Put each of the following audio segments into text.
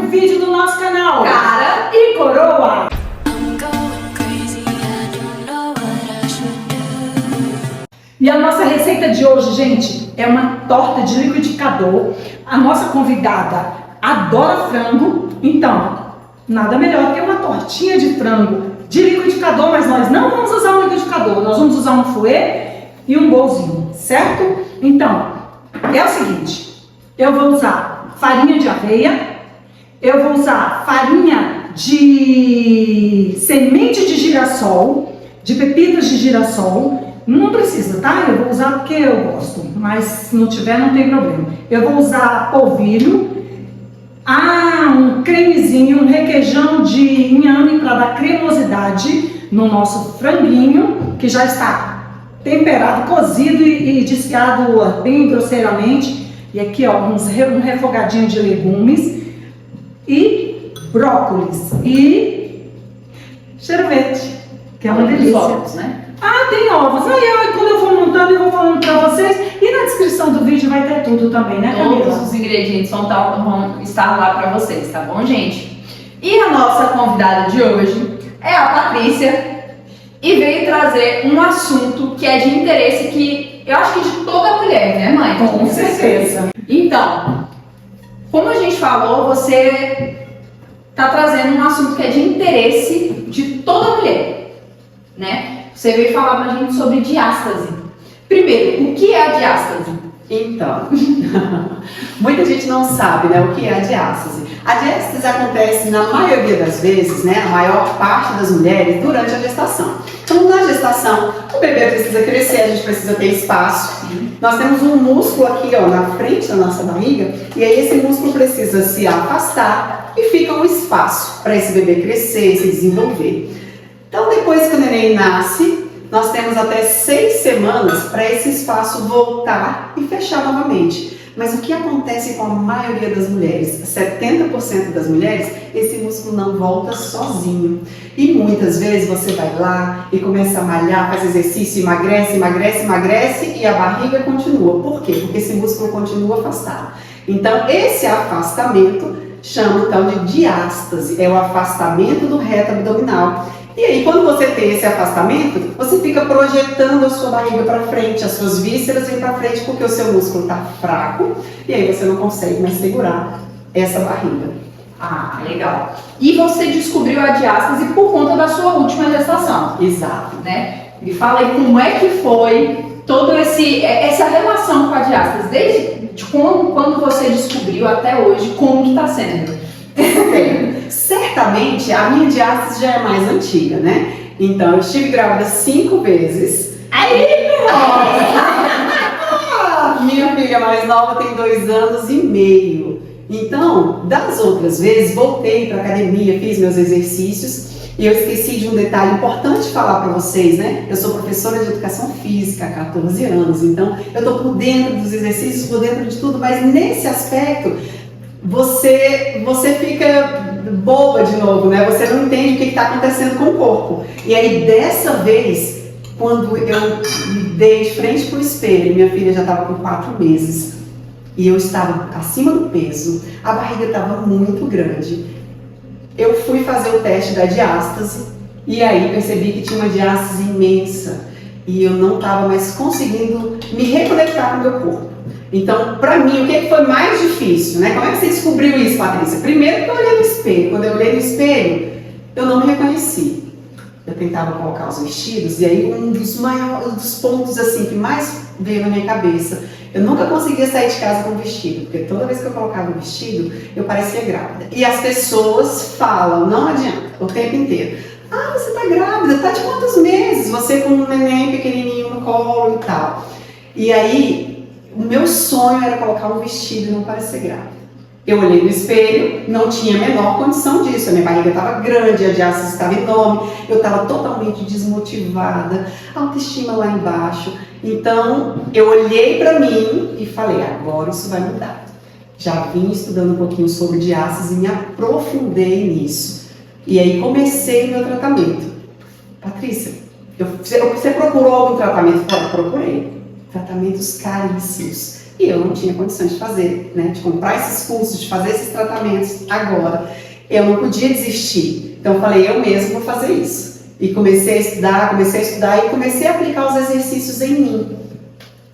um vídeo do nosso canal Cara e Coroa. E a nossa receita de hoje, gente, é uma torta de liquidificador. A nossa convidada adora frango, então nada melhor que uma tortinha de frango de liquidificador, mas nós não vamos usar um liquidificador, nós vamos usar um fouet e um bolzinho, certo? Então, é o seguinte, eu vou usar farinha de aveia, eu vou usar farinha de semente de girassol, de pepitas de girassol. Não precisa, tá? Eu vou usar porque eu gosto, mas se não tiver não tem problema. Eu vou usar polvilho, um cremezinho, um requeijão de inhame para dar cremosidade no nosso franguinho, que já está temperado, cozido e desfiado bem grosseiramente. E aqui, ó, um refogadinho de legumes e brócolis e cheiro verde, que é uma delícia. Ovos, né? Tem ovos. Aí quando eu for montando, eu vou falando pra vocês. E na descrição do vídeo vai ter tudo também, né, Camila? Todos os ingredientes vão estar lá pra vocês, tá bom, gente? E a nossa convidada de hoje é a Patrícia e veio trazer um assunto que é de interesse que eu acho que de toda mulher, né, mãe? Com certeza. Então, como a gente falou, você tá trazendo um assunto que é de interesse de toda mulher, né? Você veio falar pra gente sobre diástase. Primeiro, o que é a diástase? Então, muita gente não sabe, né, o que é a diástase. A diástase acontece na maioria das vezes, né, a maior parte das mulheres, durante a gestação. Então, na gestação, o bebê precisa crescer, a gente precisa ter espaço. Nós temos um músculo aqui, ó, na frente da nossa barriga, e aí esse músculo precisa se afastar e fica um espaço para esse bebê crescer e se desenvolver. Então, depois que o neném nasce, nós temos até 6 semanas para esse espaço voltar e fechar novamente. Mas o que acontece com a maioria das mulheres? 70% das mulheres, esse músculo não volta sozinho. E muitas vezes você vai lá e começa a malhar, faz exercício, emagrece, emagrece, emagrece e a barriga continua. Por quê? Porque esse músculo continua afastado. Então, esse afastamento chama então de diástase, é o afastamento do reto abdominal. E aí, quando você tem esse afastamento, você fica projetando a sua barriga para frente, as suas vísceras vêm para frente porque o seu músculo está fraco e aí você não consegue mais segurar essa barriga. Legal. E você descobriu a diástase por conta da sua última gestação. Exato. Né? Me fala aí como é que foi toda essa relação com a diástase, desde quando você descobriu até hoje, como que está sendo? Certamente a minha diástase já é mais antiga, né? Então eu estive grávida 5 vezes. Minha filha mais nova tem 2 anos e meio. Então, das outras vezes, voltei para academia, fiz meus exercícios e eu esqueci de um detalhe importante falar para vocês, né? Eu sou professora de educação física há 14 anos, então eu tô por dentro dos exercícios, por dentro de tudo, mas nesse aspecto você fica boba de novo, né? Você não entende o que está acontecendo com o corpo. E aí, dessa vez, quando eu me dei de frente para o espelho, minha filha já estava com 4 meses e eu estava acima do peso, a barriga estava muito grande. Eu fui fazer o teste da diástase e aí percebi que tinha uma diástase imensa e eu não estava mais conseguindo me reconectar com o meu corpo. Então, pra mim, o que foi mais difícil, né? Como é que você descobriu isso, Patrícia? Primeiro que eu olhei no espelho. Quando eu olhei no espelho, eu não me reconheci. Eu tentava colocar os vestidos e aí um dos pontos assim que mais veio na minha cabeça, eu nunca conseguia sair de casa com vestido, porque toda vez que eu colocava o vestido, eu parecia grávida. E as pessoas falam, não adianta, o tempo inteiro. Você tá grávida, tá de quantos meses? Você com um neném pequenininho no colo e tal. E aí, o meu sonho era colocar um vestido e não parecer grávida. Eu olhei no espelho, não tinha a menor condição disso. A minha barriga estava grande, a diástase estava enorme, eu estava totalmente desmotivada, autoestima lá embaixo. Então, eu olhei para mim e falei, agora isso vai mudar. Já vim estudando um pouquinho sobre diástase e me aprofundei nisso. E aí comecei o meu tratamento. Patrícia, você procurou algum tratamento? Procurei. Tratamentos caríssimos. E eu não tinha condições de fazer, né? De comprar esses cursos, de fazer esses tratamentos agora. Eu não podia desistir. Então eu falei, eu mesmo vou fazer isso. E comecei a estudar e comecei a aplicar os exercícios em mim.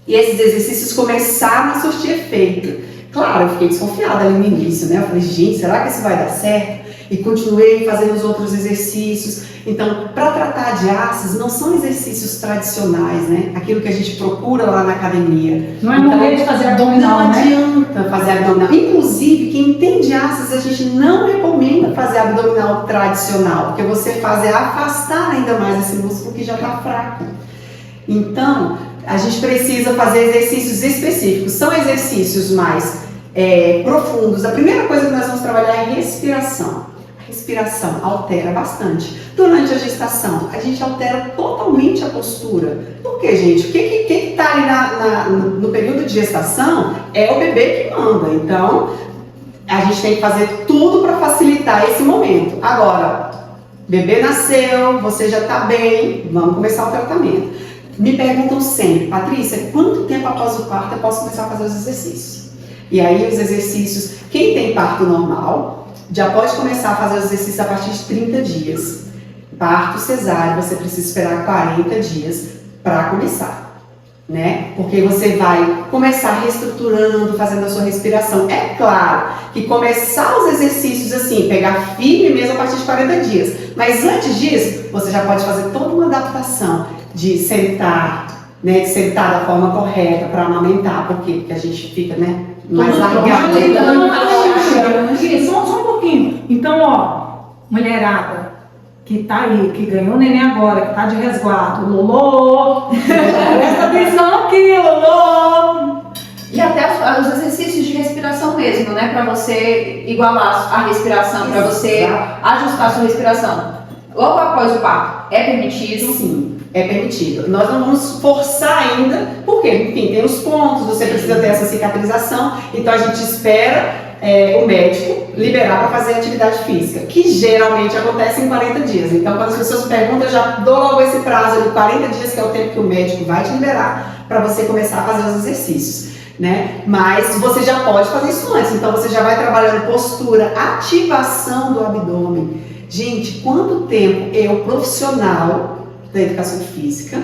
E esses exercícios começaram a surtir efeito. Claro, eu fiquei desconfiada ali no início, né? Eu falei, gente, será que isso vai dar certo? E continuei fazendo os outros exercícios. Então, para tratar de ácidos, não são exercícios tradicionais, né? Aquilo que a gente procura lá na academia. Não é morrer de fazer abdominal, não né? adianta fazer abdominal. Inclusive, quem tem de ácidos, a gente não recomenda fazer abdominal tradicional, porque você faz é afastar ainda mais esse músculo que já está fraco. Então, a gente precisa fazer exercícios específicos. São exercícios mais profundos. A primeira coisa que nós vamos trabalhar é respiração. A respiração altera bastante. Durante a gestação, a gente altera totalmente a postura. Por quê, gente? Quem está ali no período de gestação é o bebê que manda. Então, a gente tem que fazer tudo para facilitar esse momento. Agora, bebê nasceu, você já está bem, vamos começar o tratamento. Me perguntam sempre, Patrícia, quanto tempo após o parto eu posso começar a fazer os exercícios? E aí os exercícios, quem tem parto normal, já pode começar a fazer os exercícios a partir de 30 dias. Parto cesáreo, você precisa esperar 40 dias para começar, né? Porque você vai começar reestruturando, fazendo a sua respiração. É claro que começar os exercícios assim, pegar firme mesmo a partir de 40 dias. Mas antes disso, você já pode fazer toda uma adaptação de sentar, né? De sentar da forma correta para amamentar. Por quê? Porque a gente fica, né? Mais largado. Só um pouquinho. Então, ó, mulherada que tá aí, que ganhou neném agora, que tá de resguardo, Lolô, presta atenção aqui, Lolô. E até os exercícios de respiração mesmo, né? Pra você igualar a respiração, pra você ajustar a sua respiração. Logo após o parto, é permitido? Sim, é permitido. Nós não vamos forçar ainda, porque, enfim, tem os pontos, você precisa ter essa cicatrização, então a gente espera o médico liberar para fazer atividade física, que geralmente acontece em 40 dias. Então, quando as pessoas perguntam, eu já dou logo esse prazo de 40 dias, que é o tempo que o médico vai te liberar para você começar a fazer os exercícios, né? Mas você já pode fazer isso antes, então você já vai trabalhando postura, ativação do abdômen. Gente, quanto tempo eu, profissional da educação física,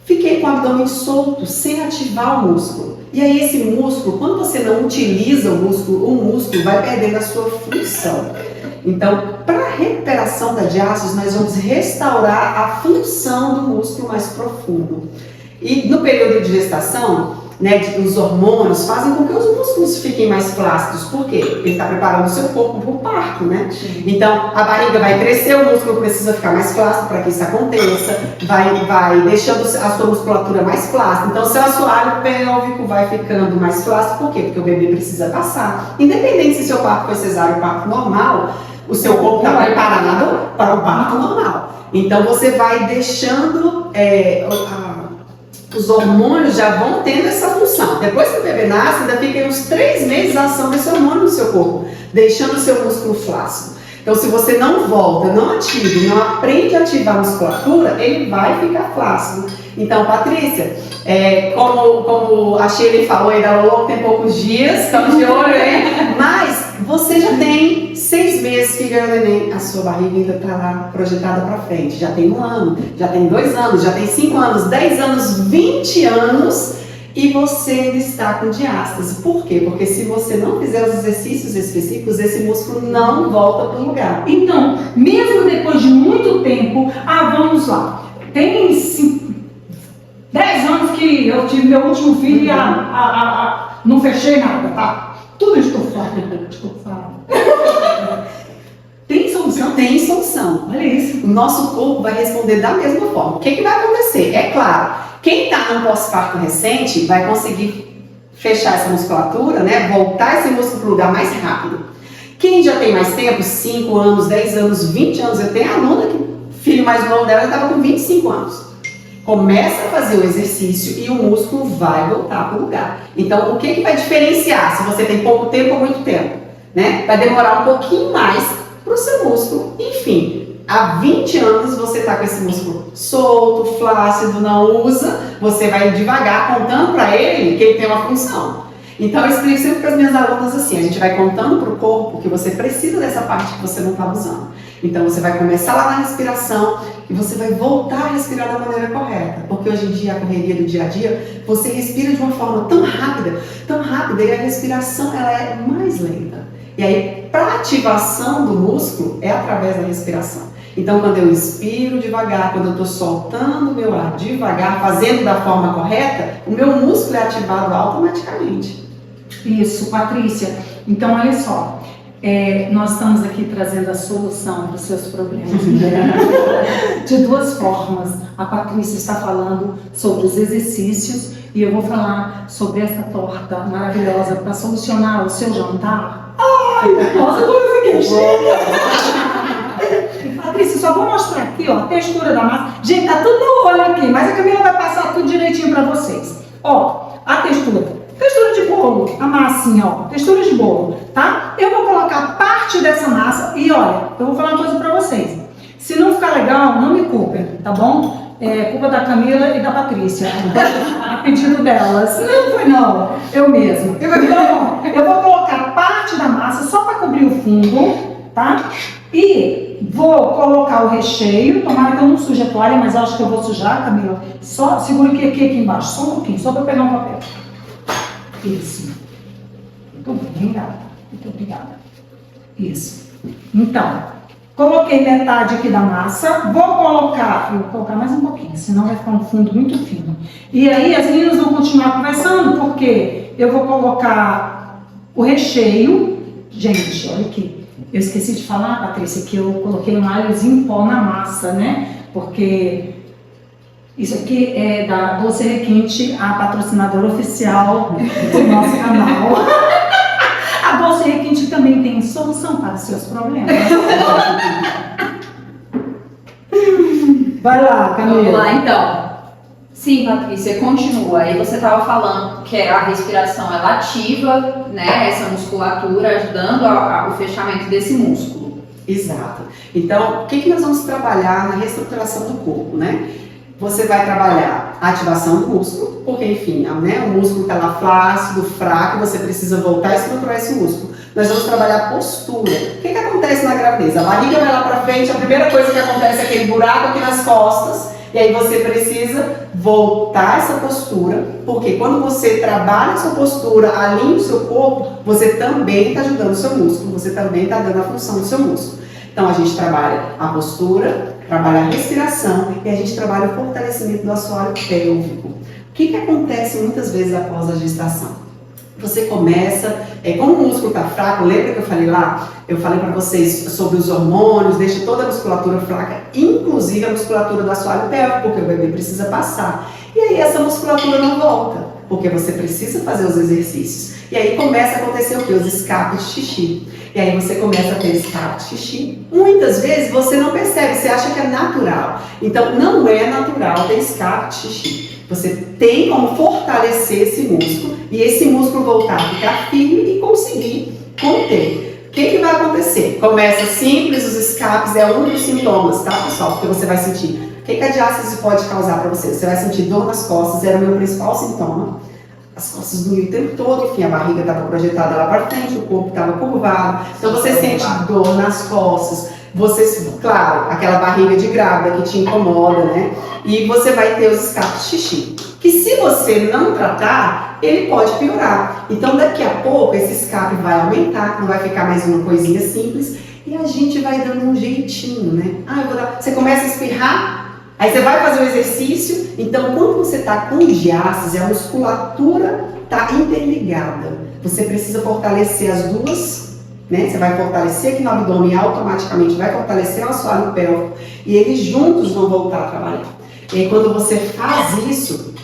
fiquei com o abdômen solto, sem ativar o músculo. E aí esse músculo, quando você não utiliza o músculo vai perdendo a sua função. Então, para a recuperação da diástase, nós vamos restaurar a função do músculo mais profundo. E no período de gestação, né, os hormônios fazem com que os músculos fiquem mais flácidos. Por quê? Ele está preparando o seu corpo para o parto, né? Então, a barriga vai crescer, o músculo precisa ficar mais flácido para que isso aconteça, vai deixando a sua musculatura mais flácida. Então, o seu assoalho pélvico vai ficando mais flácido. Por quê? Porque o bebê precisa passar. Independente se seu parto foi cesárea ou parto normal, o seu corpo está preparado para o parto normal. Então, você vai deixando os hormônios já vão tendo essa função. Depois que o bebê nasce, ainda fica uns 3 meses a ação desse hormônio no seu corpo, deixando o seu músculo flácido. Então, se você não volta, não ativa, não aprende a ativar a musculatura, ele vai ficar flácido. Então, Patrícia, como a Shirley falou aí da Lolo, tem poucos dias, estamos de olho aí, mas você já tem 6 meses que ganhou neném, a sua barriga ainda está lá projetada para frente. Já tem 1 ano, já tem 2 anos, já tem 5 anos, 10 anos, 20 anos e você ainda está com diástase. Por quê? Porque se você não fizer os exercícios específicos, esse músculo não volta para o lugar. Então, mesmo depois de muito tempo, vamos lá, tem 10 anos que eu tive meu último filho e não fechei nada, tá? Tudo estufado. Tem solução? Tem solução. Olha isso. O nosso corpo vai responder da mesma forma. O que vai acontecer? É claro, quem está no pós-parto recente vai conseguir fechar essa musculatura, né? Voltar esse músculo para o lugar mais rápido. Quem já tem mais tempo, 5 anos, 10 anos, 20 anos, eu tenho aluna que o filho mais novo dela estava com 25 anos. Começa a fazer o exercício e o músculo vai voltar para o lugar. Então, o que vai diferenciar se você tem pouco tempo ou muito tempo? Né? Vai demorar um pouquinho mais para o seu músculo, enfim, há 20 anos você está com esse músculo solto, flácido, não usa, você vai devagar contando para ele que ele tem uma função. Então eu explico sempre para as minhas alunas assim, a gente vai contando para o corpo que você precisa dessa parte que você não está usando. Então você vai começar lá na respiração e você vai voltar a respirar da maneira correta. Porque hoje em dia, a correria do dia a dia, você respira de uma forma tão rápida, e a respiração ela é mais lenta. E aí, para ativação do músculo, é através da respiração. Então quando eu inspiro devagar, quando eu estou soltando o meu ar devagar, fazendo da forma correta, o meu músculo é ativado automaticamente. Isso, Patrícia. Então, olha só, nós estamos aqui trazendo a solução para os seus problemas de duas formas. A Patrícia está falando sobre os exercícios e eu vou falar sobre essa torta maravilhosa para solucionar o seu jantar. Ai, nossa, como eu fiquei cheia! Patrícia, só vou mostrar aqui, ó, a textura da massa. Gente, tá tudo no olho aqui, mas a Camila vai passar tudo direitinho para vocês. Ó, a textura. Textura de bolo, a massinha, ó, textura de bolo, tá? Eu vou colocar parte dessa massa e olha, eu vou falar uma coisa pra vocês. Se não ficar legal, não me culpem, tá bom? É culpa da Camila e da Patrícia, a pedido delas. Não foi não, eu mesma. Então, eu vou colocar parte da massa só para cobrir o fundo, tá? E vou colocar o recheio, tomara que eu não suje a toalha, mas acho que eu vou sujar, Camila. Só segura aqui embaixo, só um pouquinho, só para pegar um papel. Isso. Muito bem, gata. Muito obrigada. Isso. Então, coloquei metade aqui da massa. Vou colocar mais um pouquinho, senão vai ficar um fundo muito fino. E aí as meninas vão continuar conversando, porque eu vou colocar o recheio. Gente, olha aqui. Eu esqueci de falar, Patrícia, que eu coloquei um alhozinho em pó na massa, né? Porque isso aqui é da Doce Requinte, a patrocinadora oficial do nosso canal. A Doce Requinte também tem solução para os seus problemas. Vai lá, Camila. Vamos lá, então. Sim, Patrícia, continua. Aí você estava falando que a respiração ela ativa, né, essa musculatura, ajudando o fechamento desse músculo. Exato. Então, o que nós vamos trabalhar na reestruturação do corpo, né? Você vai trabalhar a ativação do músculo, porque, enfim, né, o músculo está lá flácido, fraco, você precisa voltar a estruturar esse músculo. Nós vamos trabalhar a postura. O que acontece na gravidez? A barriga vai lá para frente, a primeira coisa que acontece é aquele buraco aqui nas costas, e aí você precisa voltar essa postura, porque quando você trabalha a sua postura, alinha o seu corpo, você também está ajudando o seu músculo, você também está dando a função do seu músculo. Então a gente trabalha a postura, trabalha a respiração e a gente trabalha o fortalecimento do assoalho pélvico. O que acontece muitas vezes após a gestação? Você começa, como o músculo está fraco, lembra que eu falei lá? Eu falei para vocês sobre os hormônios, deixa toda a musculatura fraca, inclusive a musculatura do assoalho pélvico, porque o bebê precisa passar. E aí essa musculatura não volta, porque você precisa fazer os exercícios. E aí começa a acontecer o quê? Os escapes de xixi. E aí você começa a ter escape de xixi. Muitas vezes você não percebe, você acha que é natural. Então não é natural ter escape de xixi. Você tem como fortalecer esse músculo e esse músculo voltar a ficar firme e conseguir conter. O que vai acontecer? Começa simples, os escapes é um dos sintomas, tá, pessoal? Porque você vai sentir. O que a diástase pode causar para você? Você vai sentir dor nas costas, era o meu principal sintoma. As costas doíam o tempo todo, enfim, a barriga estava projetada lá para frente, o corpo estava curvado. Então você sente dor nas costas. Você, claro, aquela barriga de grávida que te incomoda, né? E você vai ter os escapes de xixi, que se você não tratar, ele pode piorar. Então daqui a pouco esse escape vai aumentar, não vai ficar mais uma coisinha simples e a gente vai dando um jeitinho, né? Você começa a espirrar, aí você vai fazer o exercício, então quando você está com diástase, a musculatura está interligada. Você precisa fortalecer as duas, né? Você vai fortalecer aqui no abdômen e automaticamente vai fortalecer o assoalho pélvico e eles juntos vão voltar a trabalhar. E aí quando você faz isso,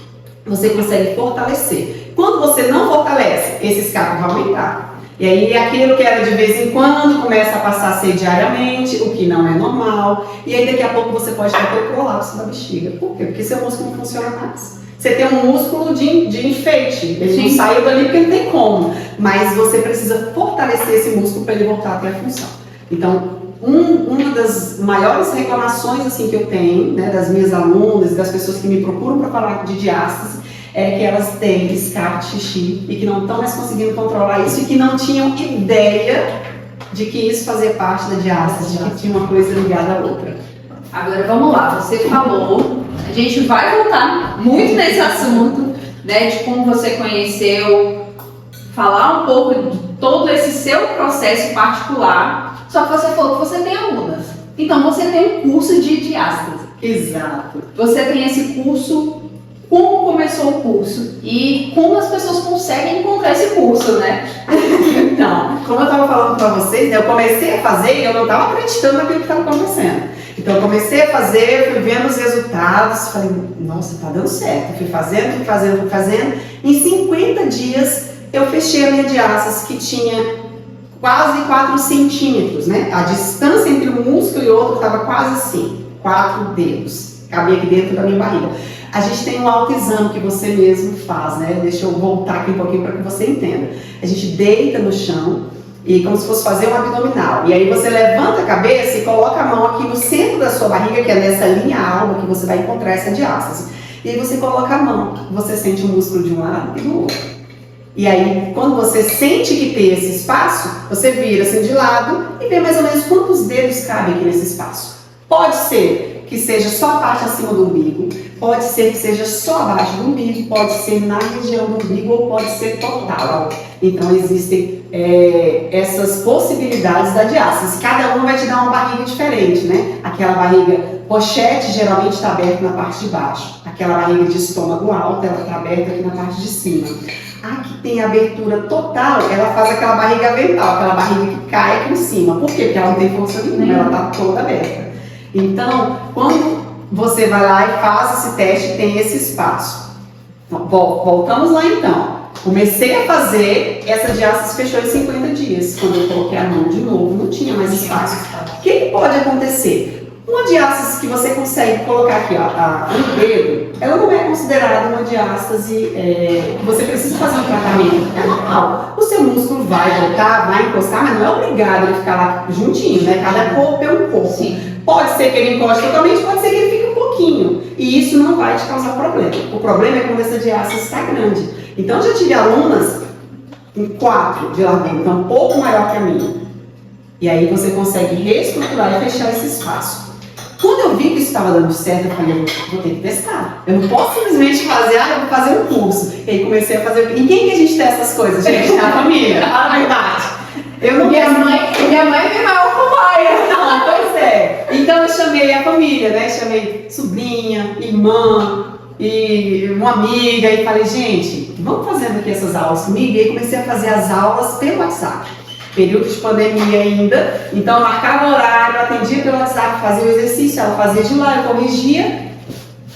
você consegue fortalecer. Quando você não fortalece, esse escape vai aumentar. E aí aquilo que era de vez em quando começa a passar a ser diariamente, o que não é normal. E aí daqui a pouco você pode ter o colapso da bexiga. Por quê? Porque seu músculo não funciona mais. Você tem um músculo de enfeite, ele não saiu dali porque não tem como. Mas você precisa fortalecer esse músculo para ele voltar a ter a função. Então, uma das maiores reclamações assim, que eu tenho, né, das minhas alunas, das pessoas que me procuram para falar de diástase, é que elas têm escape de xixi e que não estão mais conseguindo controlar isso e que não tinham ideia de que isso fazia parte da diástase, de que tinha uma coisa ligada à outra. Agora vamos lá, você falou, a gente vai voltar muito nesse assunto, né, de como você conheceu, falar um pouco de todo esse seu processo particular, só que você falou que você tem alunas, então você tem um curso de diástase. Exato. Você tem esse curso. Como começou o curso e como as pessoas conseguem encontrar esse curso, né? Então, como eu estava falando para vocês, né, eu comecei a fazer e eu não estava acreditando naquilo que estava acontecendo. Então, eu comecei a fazer, fui vendo os resultados, falei, nossa, tá dando certo. Fui fazendo. Em 50 dias, eu fechei a minha diástase, que tinha quase 4 centímetros, né? A distância entre um músculo e outro estava quase assim, 4 dedos. Cabia aqui dentro da minha barriga. A gente tem um autoexame que você mesmo faz, né? Deixa eu voltar aqui um pouquinho para que você entenda. A gente deita no chão e como se fosse fazer um abdominal. E aí você levanta a cabeça e coloca a mão aqui no centro da sua barriga, que é nessa linha alma que você vai encontrar essa diástase. E aí você coloca a mão, você sente o músculo de um lado e do outro. E aí, quando você sente que tem esse espaço, você vira assim de lado e vê mais ou menos quantos dedos cabem aqui nesse espaço. Pode ser que seja só a parte acima do umbigo, pode ser que seja só abaixo do umbigo, pode ser na região do umbigo ou pode ser total. Então existem essas possibilidades da diástase. Cada uma vai te dar uma barriga diferente, né? Aquela barriga pochete geralmente está aberta na parte de baixo. Aquela barriga de estômago alto, ela está aberta aqui na parte de cima. A que tem abertura total, ela faz aquela barriga avental, aquela barriga que cai aqui em cima. Por quê? Porque ela não tem força nenhuma, ela está toda aberta. Então, quando você vai lá e faz esse teste, tem esse espaço. Voltamos lá então. Comecei a fazer, essa diástase fechou em 50 dias. Quando eu coloquei a mão de novo, não tinha mais espaço. O que pode acontecer? Uma diástase que você consegue colocar aqui, ó, um dedo, ela não é considerada uma diástase que você precisa fazer um tratamento. É normal. O seu músculo vai voltar, vai encostar, mas não é obrigado ele ficar lá juntinho, né? Cada corpo é um corpo. Sim. Pode ser que ele encoste totalmente, pode ser que ele fique um pouquinho. E isso não vai te causar problema. O problema é quando essa diástase está grande. Então, eu já tive alunas com 4 de largura, então um pouco maior que a minha. E aí você consegue reestruturar e fechar esse espaço. Quando eu vi que isso estava dando certo, eu falei, vou ter que testar. Eu não posso simplesmente fazer, eu vou fazer um curso. E aí comecei a fazer. Em quem que a gente testa essas coisas, gente? Na família. A verdade. Eu não minha mãe é minha maior cobaia. Não, pois é. Então eu chamei a família, né? Chamei sobrinha, irmã e uma amiga e falei, gente, vamos fazendo aqui essas aulas comigo? E aí comecei a fazer as aulas pelo WhatsApp. Período de pandemia ainda, então eu marcava horário, atendia pelo WhatsApp, fazia o exercício, ela fazia de lá, eu corrigia,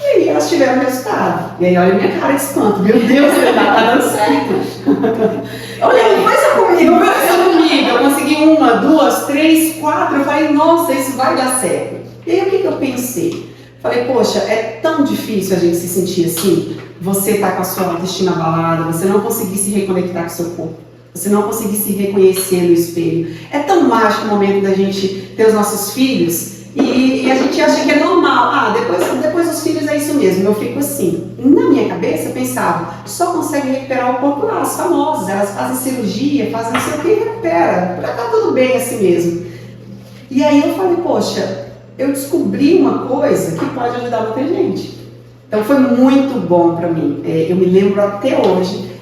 e aí elas tiveram resultado. E aí olha a minha cara de espanto, meu Deus, tá dando certo. Olha, não faz comigo, eu consegui 1, 2, 3, 4, eu falei, nossa, isso vai dar certo. E aí o que eu pensei? Falei, poxa, é tão difícil a gente se sentir assim, você tá com a sua autoestima abalada, você não conseguir se reconectar com o seu corpo. Você não conseguir se reconhecer no espelho. É tão mágico o momento da gente ter os nossos filhos e a gente acha que é normal. Depois dos filhos é isso mesmo. Eu fico assim. Na minha cabeça eu pensava, só consegue recuperar o corpo lá, as famosas. Elas fazem cirurgia, fazem não sei o que e recupera. Pra tá tudo bem assim mesmo. E aí eu falei, poxa, eu descobri uma coisa que pode ajudar muita gente. Então foi muito bom pra mim. Eu me lembro até hoje.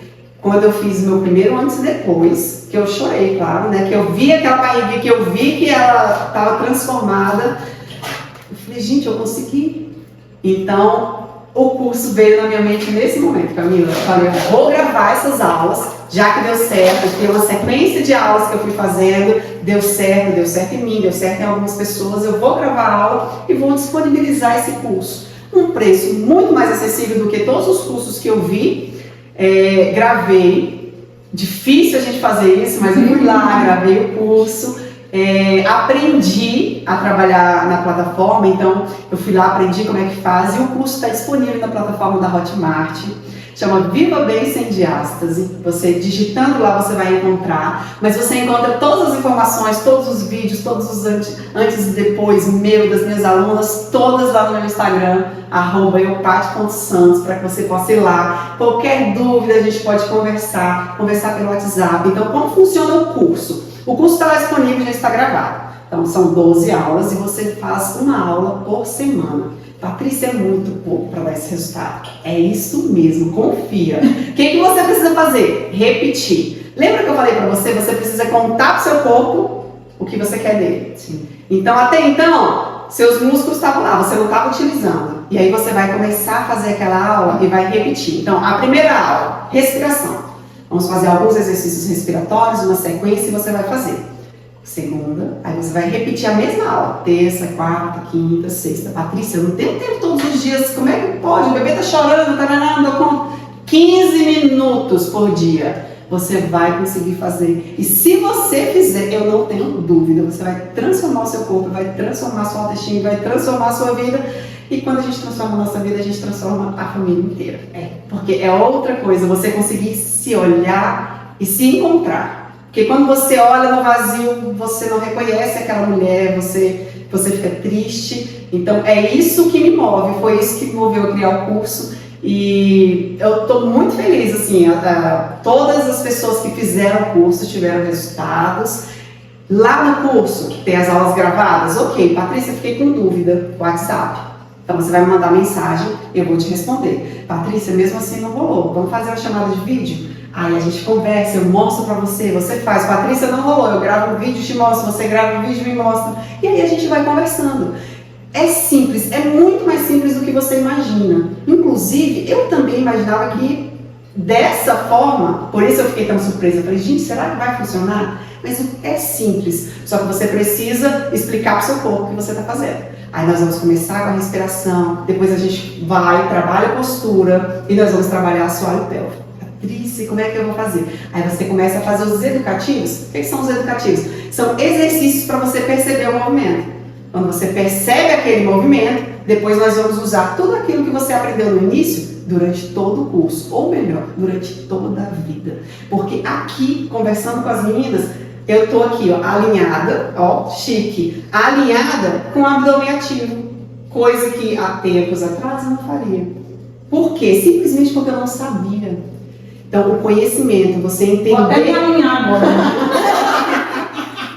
Quando eu fiz meu primeiro antes e depois, que eu chorei, claro, né? Que eu vi aquela barriga, que eu vi que ela estava transformada. Eu falei, gente, eu consegui. Então, o curso veio na minha mente nesse momento, Camila. Eu falei, eu vou gravar essas aulas, já que deu certo. Tem uma sequência de aulas que eu fui fazendo, deu certo em mim, deu certo em algumas pessoas. Eu vou gravar a aula e vou disponibilizar esse curso. Um preço muito mais acessível do que todos os cursos que eu vi. Gravei, difícil a gente fazer isso, mas eu fui lá, gravei o curso, aprendi a trabalhar na plataforma, então eu fui lá, aprendi como é que faz e o curso está disponível na plataforma da Hotmart. chama Viva Bem Sem Diástase. Você digitando lá você vai encontrar, mas você encontra todas as informações, todos os vídeos, todos os antes e depois meu, das minhas alunas, todas lá no meu Instagram, @eupate.santos, para que você possa ir lá. Qualquer dúvida a gente pode conversar pelo WhatsApp. Então, como funciona o curso? O curso está lá disponível, já está gravado. Então, são 12 aulas e você faz uma aula por semana. Patrícia, é muito pouco para dar esse resultado. É isso mesmo, confia. O que você precisa fazer? Repetir. Lembra que eu falei para você? Você precisa contar para o seu corpo o que você quer dele. Sim. Então, até então, seus músculos estavam lá, você não estava utilizando. E aí você vai começar a fazer aquela aula e vai repetir. Então, a primeira aula, respiração. Vamos fazer alguns exercícios respiratórios, uma sequência, e você vai fazer. Segunda, aí você vai repetir a mesma aula. Terça, quarta, quinta, sexta. Patrícia, eu não tenho tempo todos os dias. Como é que pode? O bebê tá chorando, não dou conta. 15 minutos por dia. Você vai conseguir fazer. E se você fizer, eu não tenho dúvida, você vai transformar o seu corpo, vai transformar a sua autoestima, vai transformar a sua vida. E quando a gente transforma a nossa vida, a gente transforma a família inteira. Porque é outra coisa, você conseguir se olhar e se encontrar. Porque quando você olha no vazio, você não reconhece aquela mulher, você fica triste. Então é isso que me move, foi isso que me moveu a criar o curso. E eu estou muito feliz, assim, todas as pessoas que fizeram o curso tiveram resultados. Lá no curso, que tem as aulas gravadas, ok, Patrícia, fiquei com dúvida, WhatsApp. Então você vai me mandar mensagem, eu vou te responder. Patrícia, mesmo assim não rolou, vamos fazer uma chamada de vídeo? Aí a gente conversa, eu mostro pra você, você faz. Patrícia, não rolou, eu gravo um vídeo, te mostro, você grava um vídeo, me mostra. E aí a gente vai conversando. É simples, é muito mais simples do que você imagina. Inclusive, eu também imaginava que dessa forma, por isso eu fiquei tão surpresa. Eu falei, gente, será que vai funcionar? Mas é simples, só que você precisa explicar pro seu corpo o que você está fazendo. Aí nós vamos começar com a respiração, depois a gente vai, trabalha a postura e nós vamos trabalhar assoalho pélvico. Patrícia, como é que eu vou fazer? Aí você começa a fazer os educativos. O que são os educativos? São exercícios para você perceber o movimento. Quando você percebe aquele movimento, depois nós vamos usar tudo aquilo que você aprendeu no início durante todo o curso, ou melhor, durante toda a vida. Porque aqui, conversando com as meninas, eu tô aqui, ó, alinhada, ó, chique, alinhada com o abdômen ativo, coisa que há tempos atrás eu não faria. Por quê? Simplesmente porque eu não sabia. Então, o conhecimento, você entender... Vou até me alinhar agora.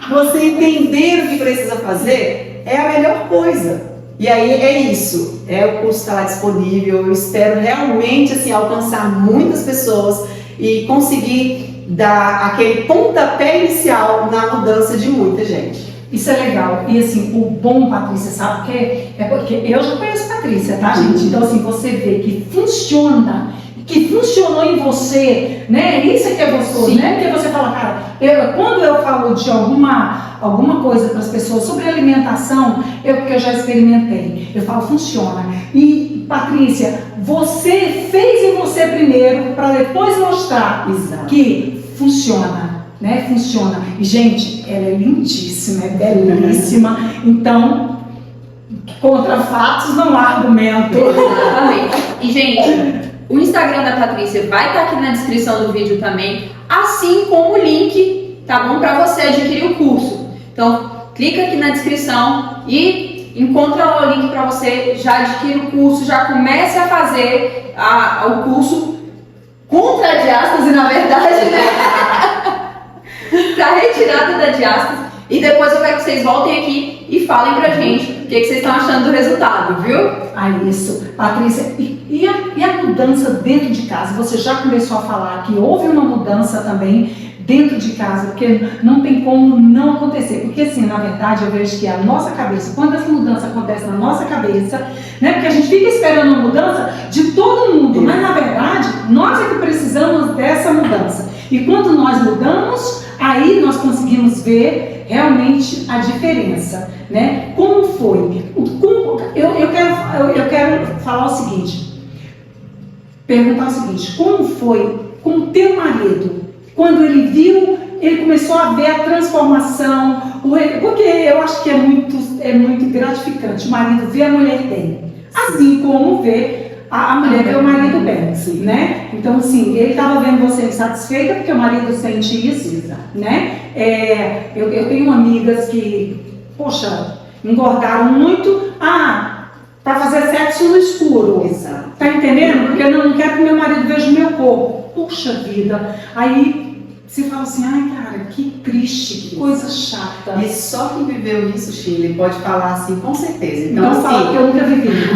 Você entender o que precisa fazer é a melhor coisa. E aí é isso. O curso está lá disponível. Eu espero realmente assim, alcançar muitas pessoas e conseguir dar aquele pontapé inicial na mudança de muita gente. Isso é legal. E assim, o bom, Patrícia, sabe o quê? É porque eu já conheço a Patrícia, tá, gente? Então, assim, você vê que funciona, que funcionou em você, né? Isso é que é gostoso, Sim. né? Porque você fala, cara, quando eu falo de alguma coisa para as pessoas sobre alimentação, porque eu já experimentei, eu falo, funciona. E, Patrícia, você fez em você primeiro para depois mostrar que funciona, né? Funciona. E, gente, ela é lindíssima, é belíssima. Então, contra fatos não há argumento. Exatamente. E, gente, o Instagram da Patrícia vai estar aqui na descrição do vídeo também, assim como o link, tá bom? Para você adquirir o curso. Então, clica aqui na descrição e encontra lá o link para você, já adquire o curso, já comece a fazer o curso contra a diástase, na verdade, né? Para retirada da diástase. E depois eu quero que vocês voltem aqui e falem pra gente o que vocês estão achando do resultado, viu? Isso, Patrícia. E a mudança dentro de casa? Você já começou a falar que houve uma mudança também dentro de casa, porque não tem como não acontecer. Porque assim, na verdade, eu vejo que a nossa cabeça, quando essa mudança acontece na nossa cabeça, né? Porque a gente fica esperando a mudança de todo mundo, mas na verdade, nós é que precisamos dessa mudança. E quando nós mudamos, aí nós conseguimos ver realmente a diferença, né? Como foi? Eu quero falar o seguinte, perguntar o seguinte, como foi com o teu marido, quando ele viu, ele começou a ver a transformação, porque eu acho que é muito gratificante o marido ver a mulher dele, assim como ver a mulher vê o marido bem, né? Então, assim, ele estava vendo você insatisfeita porque o marido sente isso, né? Eu tenho amigas que, poxa, engordaram muito, para fazer sexo no escuro. Exato. Tá entendendo? Porque eu não quero que meu marido veja o meu corpo. Puxa vida. Aí você fala assim, ai cara, que triste, que coisa chata. E só quem viveu isso, Shirley, pode falar assim com certeza. Então, Não assim, fala que eu nunca vivi.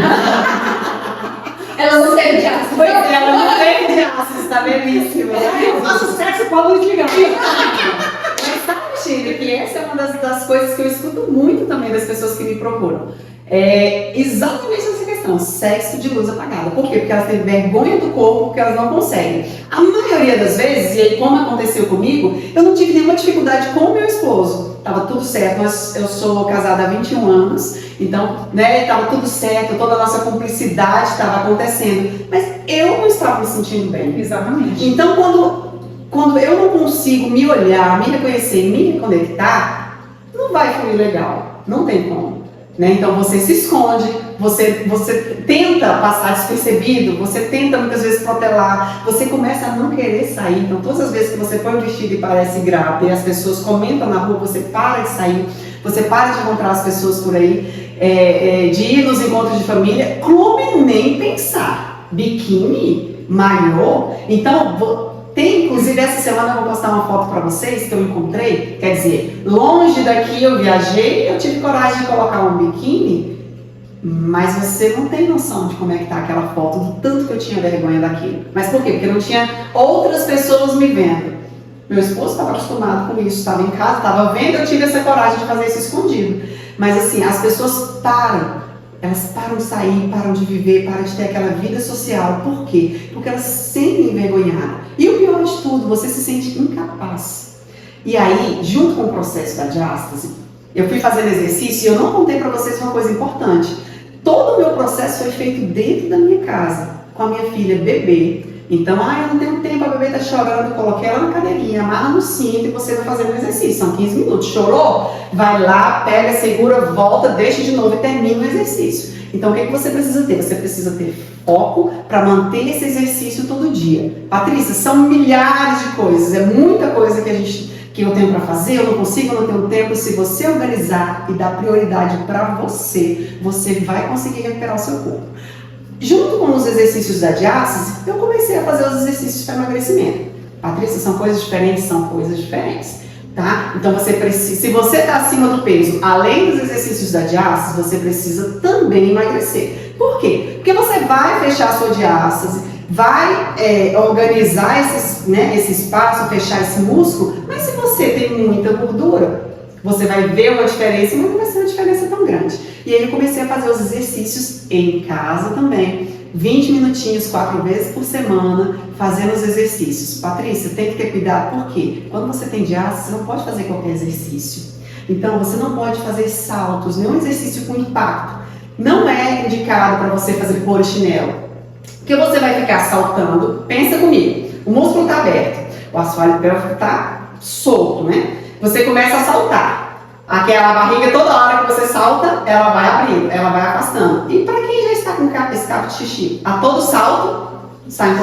Ela não teve de aço. pois é, ela não teve de aço, está belíssima. Eu faço sexo com a luz ligada. Mas sabe, Shirley, que essa é uma das coisas que eu escuto muito também das pessoas que me procuram. É exatamente essa questão, sexo de luz apagada. Por quê? Porque elas têm vergonha do corpo, porque elas não conseguem. A maioria das vezes, e aí como aconteceu comigo, eu não tive nenhuma dificuldade com o meu esposo. Tava tudo certo, eu sou casada há 21 anos, então, né, tava tudo certo, toda a nossa cumplicidade estava acontecendo. Mas eu não estava me sentindo bem. Exatamente. Então, quando eu não consigo me olhar, me reconhecer e me reconectar, não vai fluir legal. Não tem como. Né? Então você se esconde, você tenta passar despercebido, você tenta muitas vezes protelar, você começa a não querer sair. Então todas as vezes que você põe um vestido e parece grávida e as pessoas comentam na rua, você para de sair, você para de encontrar as pessoas por aí, de ir nos encontros de família, clube nem pensar, biquíni, maiô. Então inclusive essa semana eu vou postar uma foto para vocês que eu encontrei, quer dizer, longe daqui eu viajei, eu tive coragem de colocar um biquíni, mas você não tem noção de como é que tá aquela foto, do tanto que eu tinha vergonha daquilo. Mas por quê? Porque não tinha outras pessoas me vendo. Meu esposo estava acostumado com isso, estava em casa, estava vendo, eu tive essa coragem de fazer isso escondido. Mas assim, as pessoas elas param de sair, param de viver, param de ter aquela vida social. Por quê? Porque elas se sentem envergonhadas. E o pior de tudo, você se sente incapaz. E aí, junto com o processo da diástase, eu fui fazendo exercício e eu não contei para vocês uma coisa importante. Todo o meu processo foi feito dentro da minha casa, com a minha filha bebê. Então, eu não tenho tempo, a bebê tá chorando, coloquei ela na cadeirinha, amarra no cinto e você vai fazendo o exercício. São 15 minutos. Chorou? Vai lá, pega, segura, volta, deixa de novo e termina o exercício. Então, o que você precisa ter? Você precisa ter foco para manter esse exercício todo dia. Patrícia, são milhares de coisas, é muita coisa que eu tenho para fazer, eu não consigo, eu não tenho tempo. Se você organizar e dar prioridade para você, você vai conseguir recuperar o seu corpo. Junto com os exercícios da diástase, eu comecei a fazer os exercícios para emagrecimento. Patrícia, são coisas diferentes? São coisas diferentes, tá? Então você precisa, se você está acima do peso, além dos exercícios da diástase, você precisa também emagrecer. Por quê? Porque você vai fechar a sua diástase, vai organizar esse espaço, fechar esse músculo, mas se você tem muita gordura, você vai ver uma diferença, mas não vai ser uma diferença tão grande. E aí eu comecei a fazer os exercícios em casa também, 20 minutinhos, 4 vezes por semana, fazendo os exercícios. Patrícia, tem que ter cuidado, por quê? Quando você tem diástase, você não pode fazer qualquer exercício. Então, você não pode fazer saltos, nenhum exercício com impacto. Não é indicado para você fazer polichinelo, porque você vai ficar saltando. Pensa comigo, o músculo está aberto, o assoalho pélvico está solto, né? Você começa a saltar. Aquela barriga, toda hora que você salta, ela vai abrindo, ela vai afastando. E para quem já está com escape de xixi, a todo salto, sai um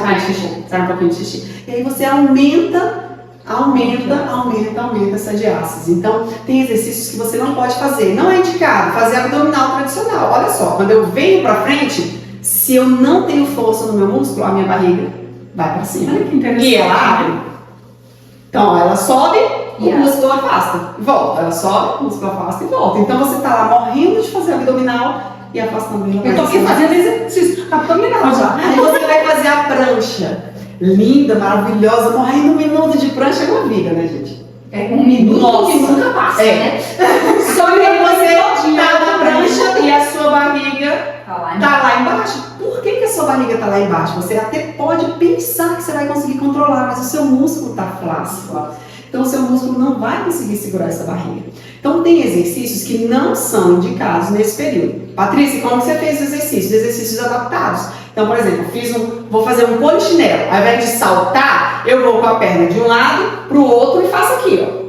pouquinho de xixi. E aí você aumenta essa diástase. Então, tem exercícios que você não pode fazer. Não é indicado fazer abdominal tradicional. Olha só, quando eu venho para frente, se eu não tenho força no meu músculo, a minha barriga vai para cima. Olha que interessante. E ela abre. Então, ela sobe, o músculo afasta e volta. Ela sobe, o músculo afasta e volta. Então, você está lá morrendo de fazer abdominal e afastando. Eu tô aqui fazendo exercício abdominal já. Aí você vai fazer a prancha. Linda, maravilhosa, morrendo 1 minuto de prancha é uma vida, né, gente? É 1 minuto Nossa. que nunca passa, né? Só que aí você tá na prancha e a sua barriga Tá lá embaixo. Por que a sua barriga tá lá embaixo? Você até pode pensar que você vai conseguir controlar, mas o seu músculo tá flácido. Então o seu músculo não vai conseguir segurar essa barriga. Então tem exercícios que não são indicados nesse período. Patrícia, como você fez os exercícios? Exercícios adaptados. Então, por exemplo, vou fazer um polichinelo. Ao invés de saltar, eu vou com a perna de um lado para o outro e faço aqui, ó.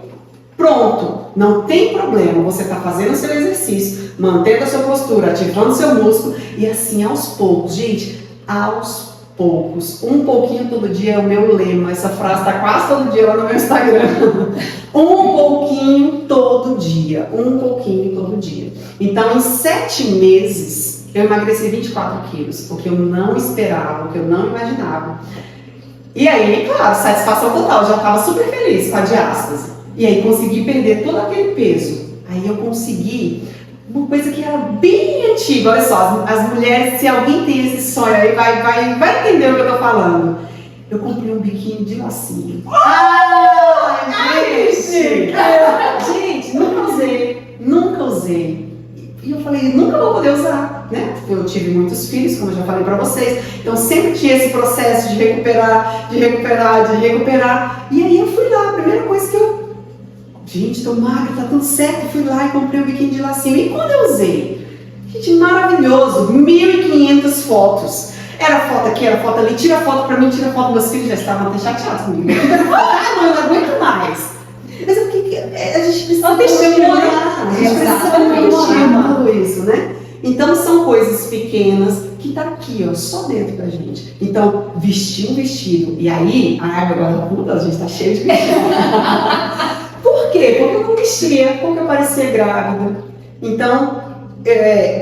Pronto, não tem problema, você está fazendo o seu exercício, mantendo a sua postura, ativando o seu músculo e assim aos poucos. Gente, aos poucos. Um pouquinho todo dia é o meu lema. Essa frase está quase todo dia lá no meu Instagram. Um pouquinho todo dia. Um pouquinho todo dia. Então, em 7 meses, eu emagreci 24 quilos. O que eu não esperava, o que eu não imaginava. E aí, claro, satisfação total. Eu já estava super feliz com a diástase. E aí, consegui perder todo aquele peso. Aí, eu consegui uma coisa que era bem antiga. Olha só, as mulheres, se alguém tem esse sonho aí, vai entender o que eu tô falando. Eu comprei um biquíni de lacinho. Gente, nunca usei. E eu falei, nunca vou poder usar, né? Eu tive muitos filhos, como eu já falei pra vocês. Então sempre tinha esse processo de recuperar. E aí eu fui lá, a primeira coisa que eu... Gente, tô magra, tá tudo certo. Fui lá e comprei um biquíni de lacinho. E quando eu usei? Gente, maravilhoso. 1.500 fotos. Era foto aqui, era foto ali. Tira foto pra mim, tira foto. Meus filhos já estavam até chateados comigo. Não, eu não aguento mais. Mas o que a gente precisa comemorar? A gente precisa comemorar tudo isso, né? Então são coisas pequenas que tá aqui, ó, só dentro da gente. Então, vestir um vestido. E aí, a água agora, a gente tá cheio de vestido. Por quê? Porque eu não vestia, porque eu parecia grávida. Então,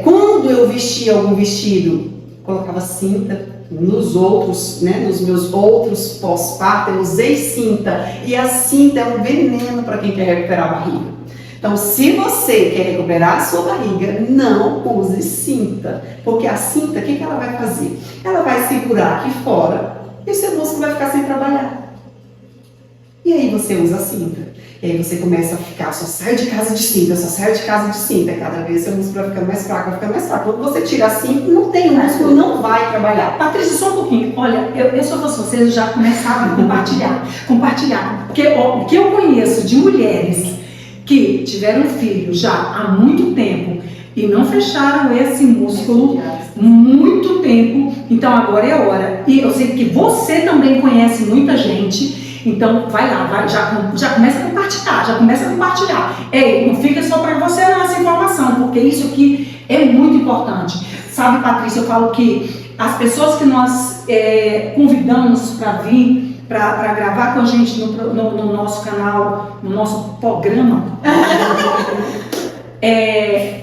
quando eu vestia algum vestido, colocava cinta nos outros, né, nos meus outros pós-parto, eu usei cinta. E a cinta é um veneno para quem quer recuperar a barriga. Então, se você quer recuperar a sua barriga, não use cinta. Porque a cinta, o que ela vai fazer? Ela vai segurar aqui fora e o seu músculo vai ficar sem trabalhar. E aí você usa a cinta. E aí você começa a ficar, só saio de casa de cinta, só saio de casa de cinta. Cada vez seu músculo vai ficando mais fraco, vai ficando mais fraco. Quando você tira a cinta, não tem, o músculo não vai trabalhar. Patrícia, só um pouquinho. Olha, eu se eu fosse você, eu já começava a compartilhar. Porque o que eu conheço de mulheres que tiveram filho já há muito tempo e não fecharam esse músculo muito tempo, então agora é a hora. E eu sei que você também conhece muita gente. Então, vai lá, já começa a compartilhar. Ei, não fica só para você não essa informação, porque isso aqui é muito importante. Sabe, Patrícia, eu falo que as pessoas que nós convidamos para vir, para gravar com a gente no nosso canal, no nosso programa,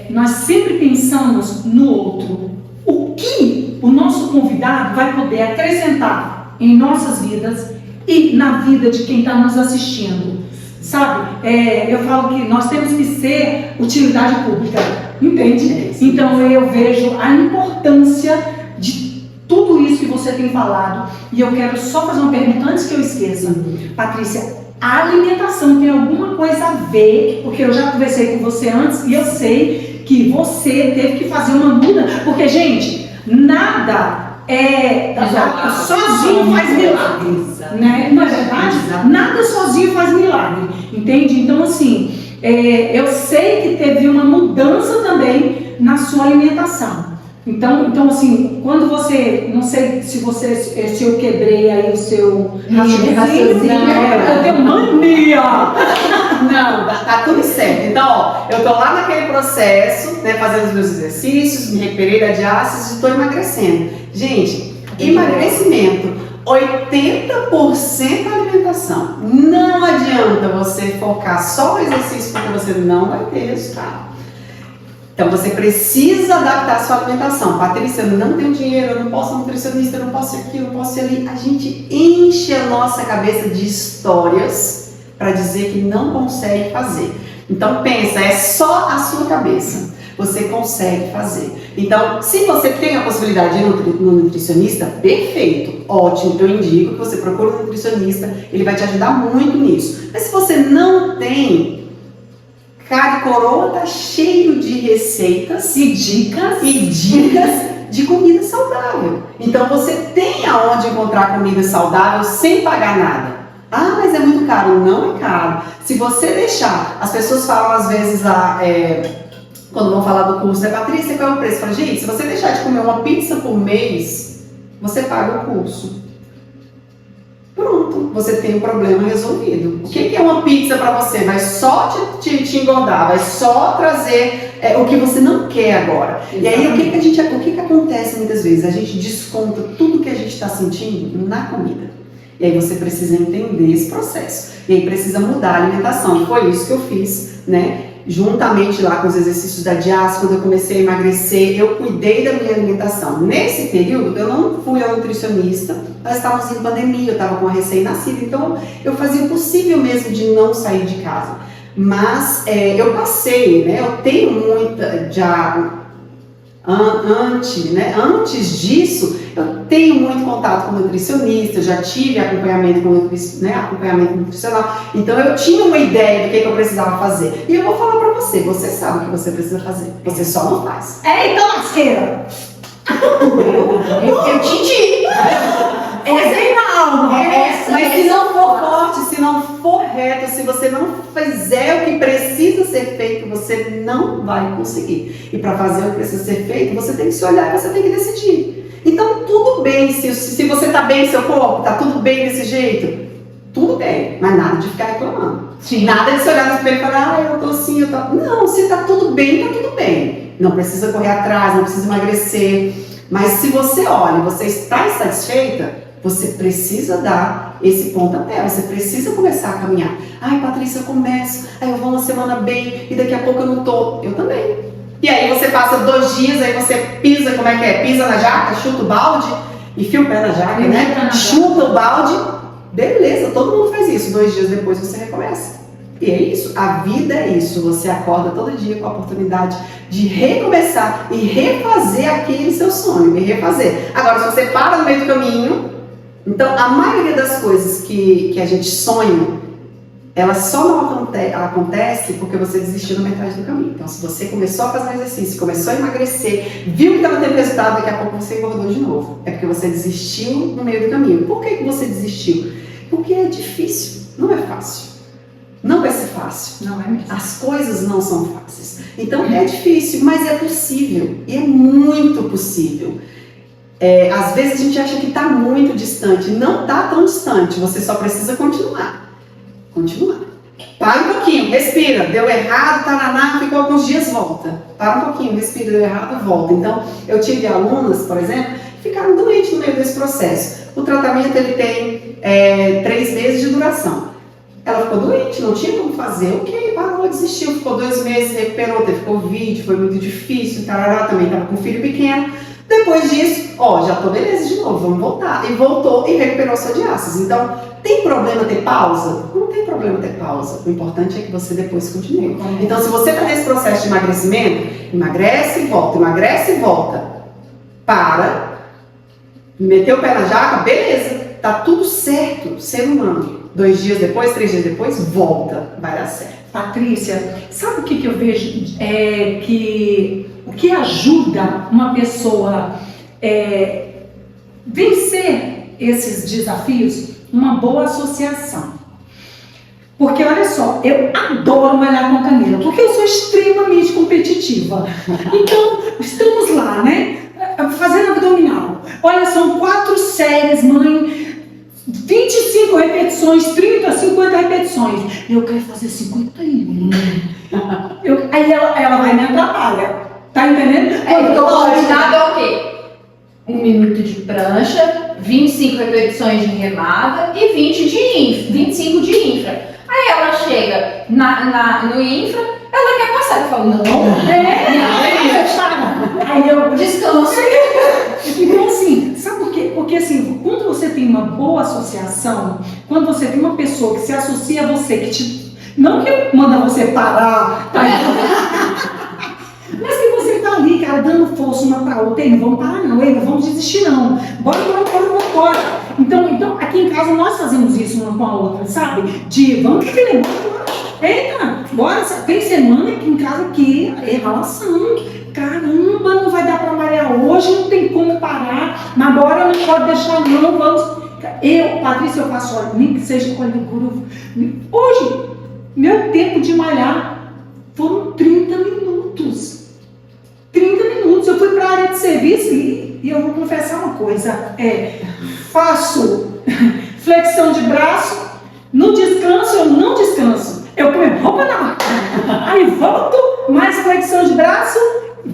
nós sempre pensamos no outro. O que o nosso convidado vai poder acrescentar em nossas vidas e na vida de quem está nos assistindo, sabe? Eu falo que nós temos que ser utilidade pública, entende? Então eu vejo a importância de tudo isso que você tem falado e eu quero só fazer uma pergunta antes que eu esqueça. Patrícia, a alimentação tem alguma coisa a ver? Porque eu já conversei com você antes e eu sei que você teve que fazer uma mudança, porque, gente, nada sozinho faz milagre, né? Não é verdade? Nada sozinho faz milagre, entende? Então, assim, eu sei que teve uma mudança também na sua alimentação. Então assim, quando você, não sei se eu quebrei aí o seu raciocínio, eu tenho mania. Não, tá tudo certo. Então, ó, eu tô lá naquele processo, né, fazendo os meus exercícios, me recuperei da diástase e estou emagrecendo. Gente, emagrecimento, 80% alimentação. Não adianta você focar só no exercício porque você não vai ter resultado. Então você precisa adaptar a sua alimentação. Patrícia, eu não tenho dinheiro, eu não posso ser nutricionista, eu não posso ser aqui, eu não posso ser ali. A gente enche a nossa cabeça de histórias para dizer que não consegue fazer. Então pensa, é só a sua cabeça. Você consegue fazer. Então, se você tem a possibilidade de ir no nutricionista, perfeito, ótimo. Eu indico que você procure um nutricionista, ele vai te ajudar muito nisso. Mas se você não tem, Cara e Coroa tá cheio de receitas e dicas de comida saudável. Então você tem aonde encontrar comida saudável sem pagar nada. Ah, mas é muito caro. Não é caro. Se você deixar, as pessoas falam às vezes quando vão falar do curso, Patrícia, qual é o preço? Fala, gente, se você deixar de comer uma pizza por mês, você paga o curso. Pronto. pronto, você tem o problema resolvido. O que é uma pizza para você? Vai só te engordar, vai só trazer o que você não quer agora. Exatamente. E aí, o que acontece muitas vezes? A gente desconta tudo que a gente está sentindo na comida. E aí você precisa entender esse processo. E aí precisa mudar a alimentação. E foi isso que eu fiz, né? Juntamente lá com os exercícios da Dias, quando eu comecei a emagrecer, eu cuidei da minha alimentação. Nesse período, eu não fui a nutricionista, nós estávamos em pandemia, eu estava com uma recém-nascida, então eu fazia o possível mesmo de não sair de casa. Mas eu passei, né? Eu tenho muita, antes disso, eu tenho muito contato com nutricionista, já tive acompanhamento acompanhamento nutricional, então eu tinha uma ideia do que eu precisava fazer. E eu vou falar pra você, você sabe o que você precisa fazer, você só não faz. Eita lasqueira! Eu te digo! Mas se não for forte, se não for reto, se você não fizer o que precisa ser feito, você não vai conseguir. E para fazer o que precisa ser feito, você tem que se olhar e você tem que decidir. Então tudo bem, se você está bem no seu corpo, está tudo bem desse jeito, tudo bem, mas nada de ficar reclamando. Sim. Nada de se olhar no espelho e falar, eu tô assim, eu tô... Não, se tá tudo bem, tá tudo bem. Não precisa correr atrás, não precisa emagrecer. Mas se você olha e você está insatisfeita, você precisa dar esse pontapé, você precisa começar a caminhar. Ai, Patrícia, eu começo, aí eu vou uma semana bem e daqui a pouco eu não tô. Eu também. E aí você passa 2 dias, aí você pisa, como é que é? Pisa na jaca, chuta o balde, enfia o pé na jaca, né? Chuta o balde. Beleza, todo mundo faz isso. 2 dias depois você recomeça. E é isso, a vida é isso. Você acorda todo dia com a oportunidade de recomeçar e refazer aquele seu sonho, e refazer. Agora, se você para no meio do caminho, então a maioria das coisas que a gente sonha, ela só não acontece porque você desistiu na metade do caminho. Então, se você começou a fazer um exercício, começou a emagrecer, viu que estava tendo resultado, daqui a pouco você engordou de novo. É porque você desistiu no meio do caminho. Por que você desistiu? Porque é difícil, não é fácil. Não vai ser fácil. Não é mesmo. As coisas não são fáceis. Então é difícil, mas é possível. E é muito possível. Às vezes a gente acha que está muito distante. Não está tão distante. Você só precisa continuar. Continuar. Para um pouquinho, respira. Deu errado, taraná, ficou alguns dias, volta. Para um pouquinho, respira, deu errado, volta. Então, eu tive alunas, por exemplo, que ficaram doentes no meio desse processo. O tratamento ele tem 3 meses de duração. Ela ficou doente, não tinha como fazer, ok, parou, desistiu, ficou 2 meses, recuperou, teve Covid, foi muito difícil, tarará, também estava com um filho pequeno. Depois disso, já tô beleza de novo, vamos voltar. E voltou e recuperou sua diástase. Então, tem problema ter pausa? Não tem problema ter pausa. O importante é que você depois continue. Então, se você está nesse processo de emagrecimento, emagrece e volta. Para, meteu o pé na jaca, beleza, tá tudo certo, ser humano. 2 dias depois, 3 dias depois, volta, vai dar certo. Patrícia, sabe o que eu vejo? O que ajuda uma pessoa vencer esses desafios? Uma boa associação. Porque olha só, eu adoro malhar com a Camila, porque eu sou extremamente competitiva. Então, estamos lá, né? Fazendo abdominal. Olha, são 4 séries, mãe. 25 repetições, 30, 50 repetições. Eu quero fazer 51. Aí ela vai me atrapalhar. Tá entendendo? Coordenado é o quê? 1 minuto de prancha, 25 repetições de remada e 25 de infra. Aí ela chega no infra, ela quer passar. Eu falo, não. Aí eu descanso. Então assim, sabe por quê? Porque assim, quando você tem uma boa associação, quando você tem uma pessoa que se associa a você, não que manda você parar, tá? Mas que você tá ali, cara, dando força uma pra outra, não vamos parar não, não vamos desistir não, bora. Então aqui em casa nós fazemos isso uma com a outra, sabe? Vamos que eita, bora, tem semana aqui em casa que é relação. Caramba, não vai dar para malhar hoje, não tem como parar, mas agora não pode deixar não, vamos. Patrícia, eu faço, olha, nem que seja com a guru. Hoje, meu tempo de malhar foram 30 minutos. 30 minutos, eu fui para a área de serviço e eu vou confessar uma coisa, faço Flexão de braço, no descanso eu não descanso. Eu ponho roupa na máquina, aí volto, mais flexão de braço,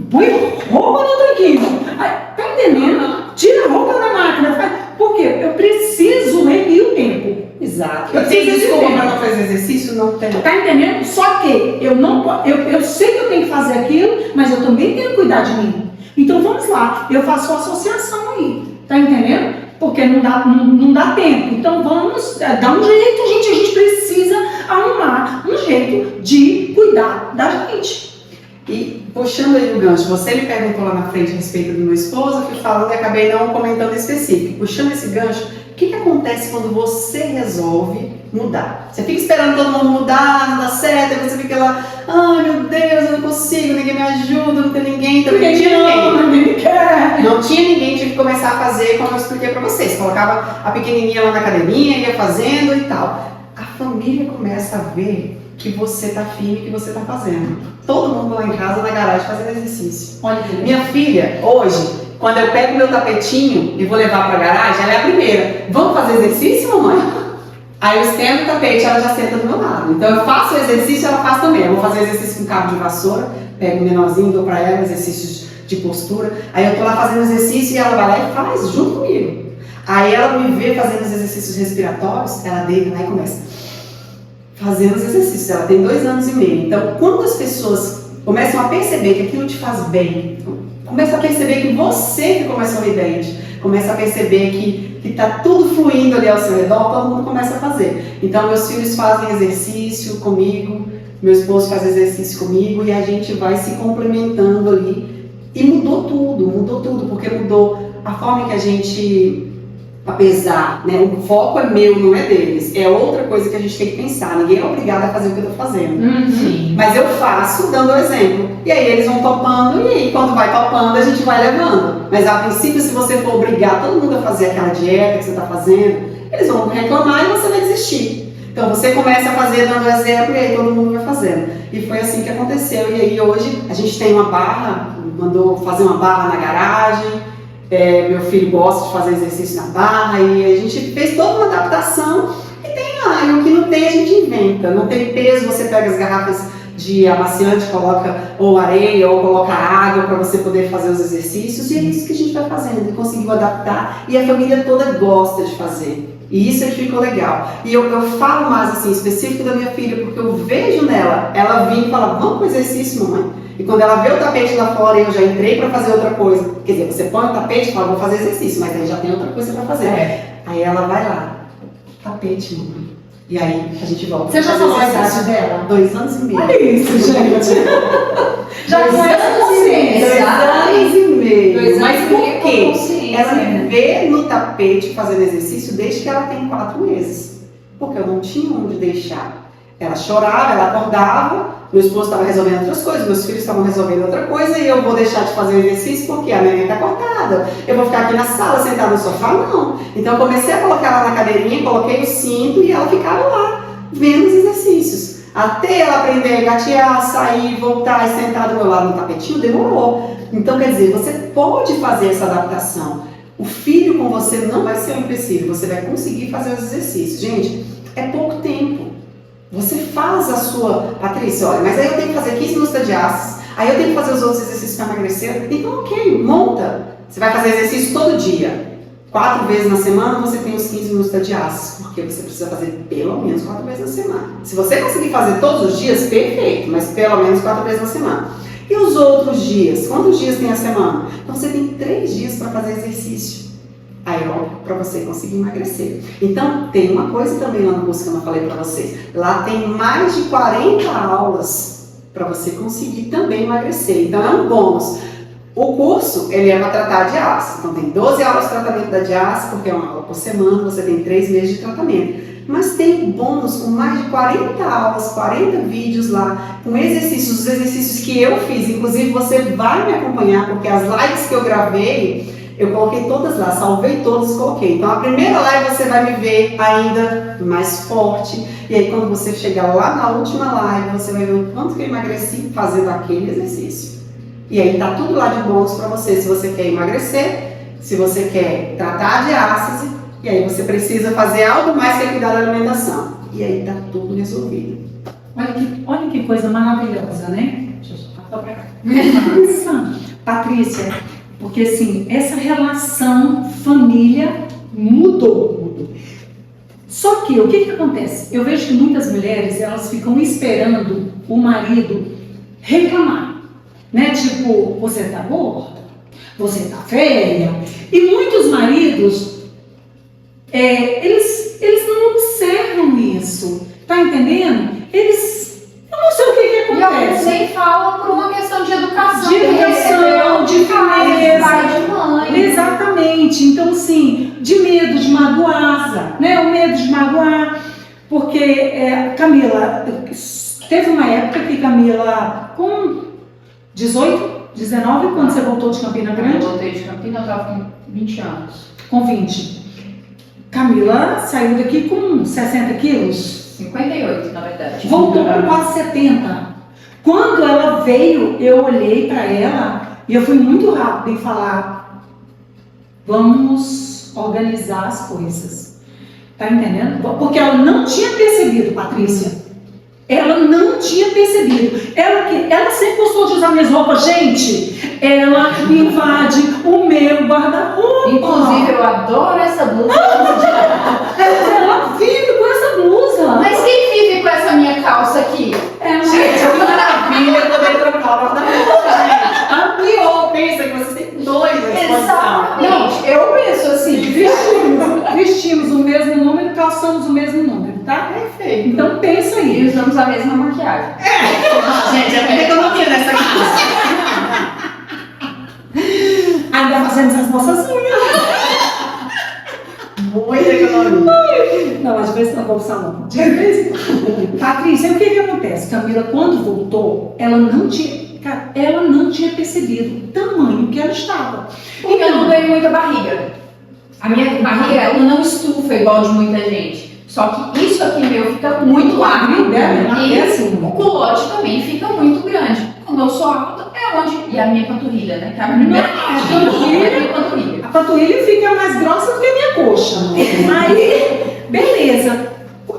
põe roupa no tanquinho. Aí, tá entendendo? Tira a roupa da máquina. Por quê? Eu preciso remir o tempo. Exato. Eu Tem preciso desculpa de para tempo. não fazer exercício? Não tem. Tá entendendo? Só que eu não eu sei que eu tenho que fazer aquilo, mas eu também tenho que cuidar de mim. Então vamos lá, eu faço uma associação aí. Tá entendendo? Porque não dá tempo. Então vamos dar um jeito, gente. A gente precisa arrumar um jeito de cuidar da gente. E puxando aí o gancho, você me perguntou lá na frente a respeito do meu esposo, eu fui falando e acabei não comentando específico. Puxando esse gancho, o que acontece quando você resolve mudar? Você fica esperando todo mundo mudar, não dá certo, aí você fica lá, ai meu Deus, eu não consigo, ninguém me ajuda, não tem ninguém, então Ninguém não tinha ninguém. ninguém quer. Não tinha ninguém, tive que começar a fazer como eu expliquei pra vocês. Colocava a pequenininha lá na academia, ia fazendo e tal. A família começa a ver que você tá firme, que você tá fazendo. Todo mundo lá em casa, na garagem, fazendo exercício. Olha que Minha filha, hoje, quando eu pego meu tapetinho e vou levar pra garagem, ela é a primeira. Vamos fazer exercício, mamãe? Aí eu estendo o tapete, ela já senta do meu lado. Então eu faço o exercício, ela faz também. Eu vou fazer exercício com cabo de vassoura, pego o menorzinho, dou pra ela exercícios de postura. Aí eu tô lá fazendo exercício e ela vai lá e faz junto comigo. Aí ela me vê fazendo os exercícios respiratórios, ela deita lá e começa fazendo os exercícios. Ela tem 2 anos e meio. Então, quando as pessoas começam a perceber que aquilo te faz bem, começa a perceber que você ficou mais sorridente, começa a perceber que tá tudo fluindo ali ao seu redor, todo mundo começa a fazer. Então, meus filhos fazem exercício comigo, meu esposo faz exercício comigo e a gente vai se complementando ali. E mudou tudo, porque mudou a forma que a gente... Apesar, né, o foco é meu, não é deles. É outra coisa que a gente tem que pensar. Ninguém é obrigado a fazer o que eu tô fazendo. Uhum. Mas eu faço dando o exemplo. E aí eles vão topando, e aí quando vai topando a gente vai levando. Mas a princípio, se você for obrigar todo mundo a fazer aquela dieta que você tá fazendo, eles vão reclamar e você vai desistir. Então você começa a fazer dando o exemplo e aí todo mundo vai fazendo. E foi assim que aconteceu. E aí hoje a gente tem uma barra, mandou fazer uma barra na garagem. Meu filho gosta de fazer exercício na barra e a gente fez toda uma adaptação e tem lá, e o que não tem a gente inventa, não tem peso, você pega as garrafas de amaciante, coloca ou areia ou coloca água para você poder fazer os exercícios e é isso que a gente vai fazendo e conseguiu adaptar e a família toda gosta de fazer. E isso é que ficou legal. E eu falo mais assim, específico da minha filha, porque eu vejo nela, ela vir e fala, vamos pro exercício, mamãe. E quando ela vê o tapete lá fora e eu já entrei para fazer outra coisa, quer dizer, você põe o tapete e fala, vou fazer exercício, mas aí já tem outra coisa para fazer. Aí ela vai lá, tapete, mamãe. E aí a gente volta. Você já falou a idade dela? 2 anos e meio. Olha isso, gente. Já Dois começa a anos consciência. 2 anos e meio. 2 Mas anos e por meio com quê? consciência, Ela né? me vê no tapete fazendo exercício desde que ela tem 4 meses. Porque eu não tinha onde deixar. Ela chorava, ela acordava, meu esposo estava resolvendo outras coisas, meus filhos estavam resolvendo outra coisa e eu vou deixar de fazer o exercício porque a neném está cortada. Eu vou ficar aqui na sala, sentada no sofá? Não. Então eu comecei a colocar ela na cadeirinha, coloquei o cinto e ela ficava lá, vendo os exercícios. Até ela aprender a gatear, sair, voltar e sentar do meu lado no tapetinho, demorou. Então, quer dizer, você pode fazer essa adaptação. O filho com você não vai ser um empecilho, você vai conseguir fazer os exercícios. Gente, é pouco tempo. Você faz a sua... Patrícia, olha, mas aí eu tenho que fazer 15 minutos de aço, aí eu tenho que fazer os outros exercícios para emagrecer. Então, ok, monta. Você vai fazer exercício todo dia. 4 vezes na semana você tem os 15 minutos de aço, porque você precisa fazer pelo menos 4 vezes na semana. Se você conseguir fazer todos os dias, perfeito, mas pelo menos 4 vezes na semana. E os outros dias? Quantos dias tem a semana? Então você tem 3 dias para fazer exercício aeróbico para você conseguir emagrecer. Então tem uma coisa também lá no curso que eu não falei para vocês. Lá tem mais de 40 aulas para você conseguir também emagrecer. Então é um bônus. O curso, ele é para tratar a diálise. Então tem 12 aulas de tratamento da diálise, porque é uma aula por semana, você tem 3 meses de tratamento. Mas tem um bônus com mais de 40 aulas, 40 vídeos lá, com exercícios, os exercícios que eu fiz. Inclusive você vai me acompanhar, porque as lives que eu gravei, eu coloquei todas lá, salvei todas e coloquei. Então a primeira live você vai me ver ainda mais forte. E aí quando você chegar lá na última live, você vai ver o quanto que eu emagreci fazendo aquele exercício. E aí tá tudo lá de bônus para você, se você quer emagrecer, se você quer tratar a diálise E aí você precisa fazer algo mais que cuidar da alimentação. E aí tá tudo resolvido. Olha que coisa maravilhosa, né? Deixa eu só passar pra cá. Nossa, Patrícia, porque assim, essa relação família mudou. Só que o que acontece? Eu vejo que muitas mulheres, elas ficam esperando o marido reclamar, né? Tipo, você tá gorda, você tá feia. E muitos maridos, eles não observam isso, tá entendendo? Eu não sei o que E alguns acontece. nem falam por uma questão de educação. De educação, de firmeza. pai, de mãe. Exatamente. Então, assim, de medo de magoar, né? O medo de magoar. Porque, Camila, teve uma época que Camila, com 18, 19, quando você voltou de Campina Eu Grande? voltei de Campina, eu tava com 20 anos. Com 20. Camila saiu daqui com 60 quilos. 58, na verdade. Voltou com quase 70. Quando ela veio, eu olhei para ela e eu fui muito rápida em falar: vamos organizar as coisas. Tá entendendo? Porque ela não tinha percebido, Patrícia. Ela não tinha percebido. Ela sempre gostou de usar minhas roupas. Gente, ela invade o meu guarda-roupa. Inclusive, eu adoro essa blusa. Ela vive com essa blusa. Mas quem vive com essa minha calça aqui? Gente, que maravilha poder trocar o guarda-roupa, gente. Ampliou, pensa que vocês têm dois à disposição. Exatamente. Eu penso assim. Vestimos o mesmo número, calçamos o mesmo número, tá? Perfeito. Então pensa E aí. usamos a mesma maquiagem. Gente, é muita economia nessa casa. Ainda fazemos as nossas unhas. Muita economia. Não, às vezes não vou pro salão. De vez em quando. Patrícia, o que acontece? Camila, quando voltou, ela não tinha percebido o tamanho que ela estava. Porque eu não ganhei muita barriga. A minha barriga, ela não estufa igual de muita gente. Só que isso aqui meu fica muito largo. E assim. o culote também fica muito grande. Como eu sou alta, é onde... E a minha panturrilha, né? Que é a primeira parte. panturrilha. A minha panturrilha. A panturrilha fica mais grossa do que a minha coxa. Aí, beleza.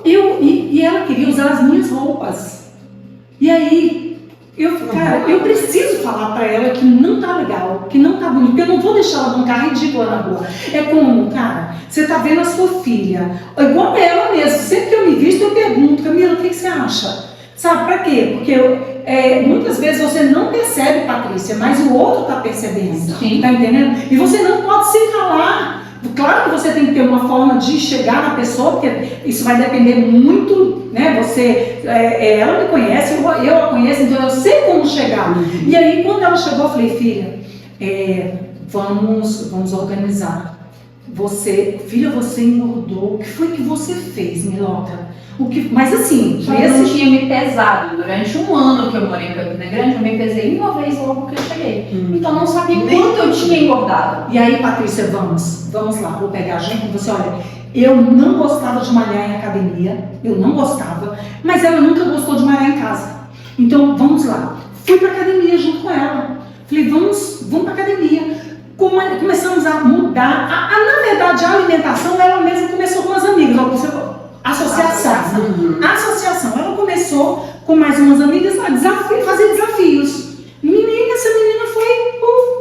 E ela queria usar as minhas roupas. E aí, eu preciso falar pra ela que não tá legal, que não tá bonito, porque eu não vou deixar ela bancar ridícula na rua. É como, cara, você tá vendo a sua filha, igual ela mesmo. Sempre que eu me visto, eu pergunto: Camila, o que você acha? Sabe, pra quê? Porque muitas vezes você não percebe, Patrícia, mas o outro tá percebendo. Sim. Tá entendendo? E você não pode se calar. Claro que você tem que ter uma forma de chegar na pessoa, porque isso vai depender muito, né? Ela me conhece, eu a conheço, então eu sei como chegar. E aí, quando ela chegou, eu falei: filha, vamos organizar. Filha, você engordou. O que foi que você fez, Miloca? Mas assim, Só que eu não tinha me pesado. Durante um ano que eu morei em Campina Grande, eu me pesei uma vez logo que eu cheguei. Então eu não sabia quanto eu tinha engordado. E aí, Patrícia, vamos lá, vou pegar junto com você. Olha, eu não gostava de malhar em academia, eu não gostava, mas ela nunca gostou de malhar em casa. Então, vamos lá. Fui pra academia junto com ela. Falei: vamos pra academia. Começamos a mudar. Na verdade, a alimentação, ela mesma começou com as amigas. Associação. Ela começou com mais umas amigas a fazer desafios. Essa menina foi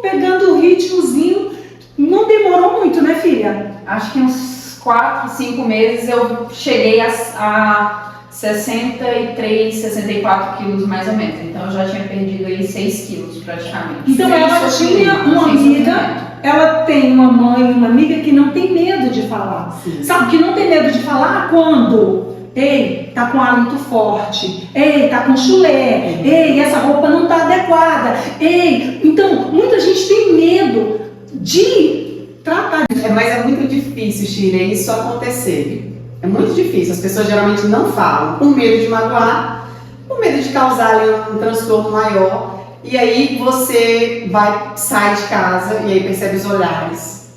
pegando o ritmozinho. Não demorou muito, né, filha? Acho que uns 4, 5 meses eu cheguei a 63, 64 quilos mais ou menos. Então eu já tinha perdido aí 6 quilos praticamente. Então ela tinha uma amiga, ela tem uma mãe, uma amiga que não tem medo de falar. Sim. Sabe, que não tem medo de falar quando? Ei, tá com hálito forte. Ei, tá com chulé. Ei, essa roupa não tá adequada. Ei, então muita gente tem medo de tratar. Mas é muito difícil, Sheila, isso acontecer. É muito difícil. As pessoas geralmente não falam, com medo de magoar, com medo de causar ali um transtorno maior. E aí você sai de casa e aí percebe os olhares.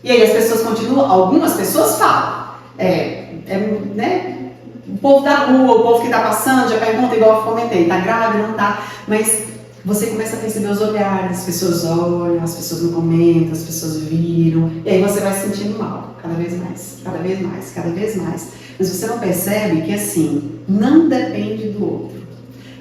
E aí as pessoas continuam, algumas pessoas falam. Né? O povo da rua, o povo que está passando, já pergunta, igual eu comentei: tá grávida, não tá? Mas você começa a perceber os olhares, as pessoas olham, as pessoas não comentam, as pessoas viram, e aí você vai se sentindo mal, cada vez mais, cada vez mais, cada vez mais. Mas você não percebe que assim, não depende do outro.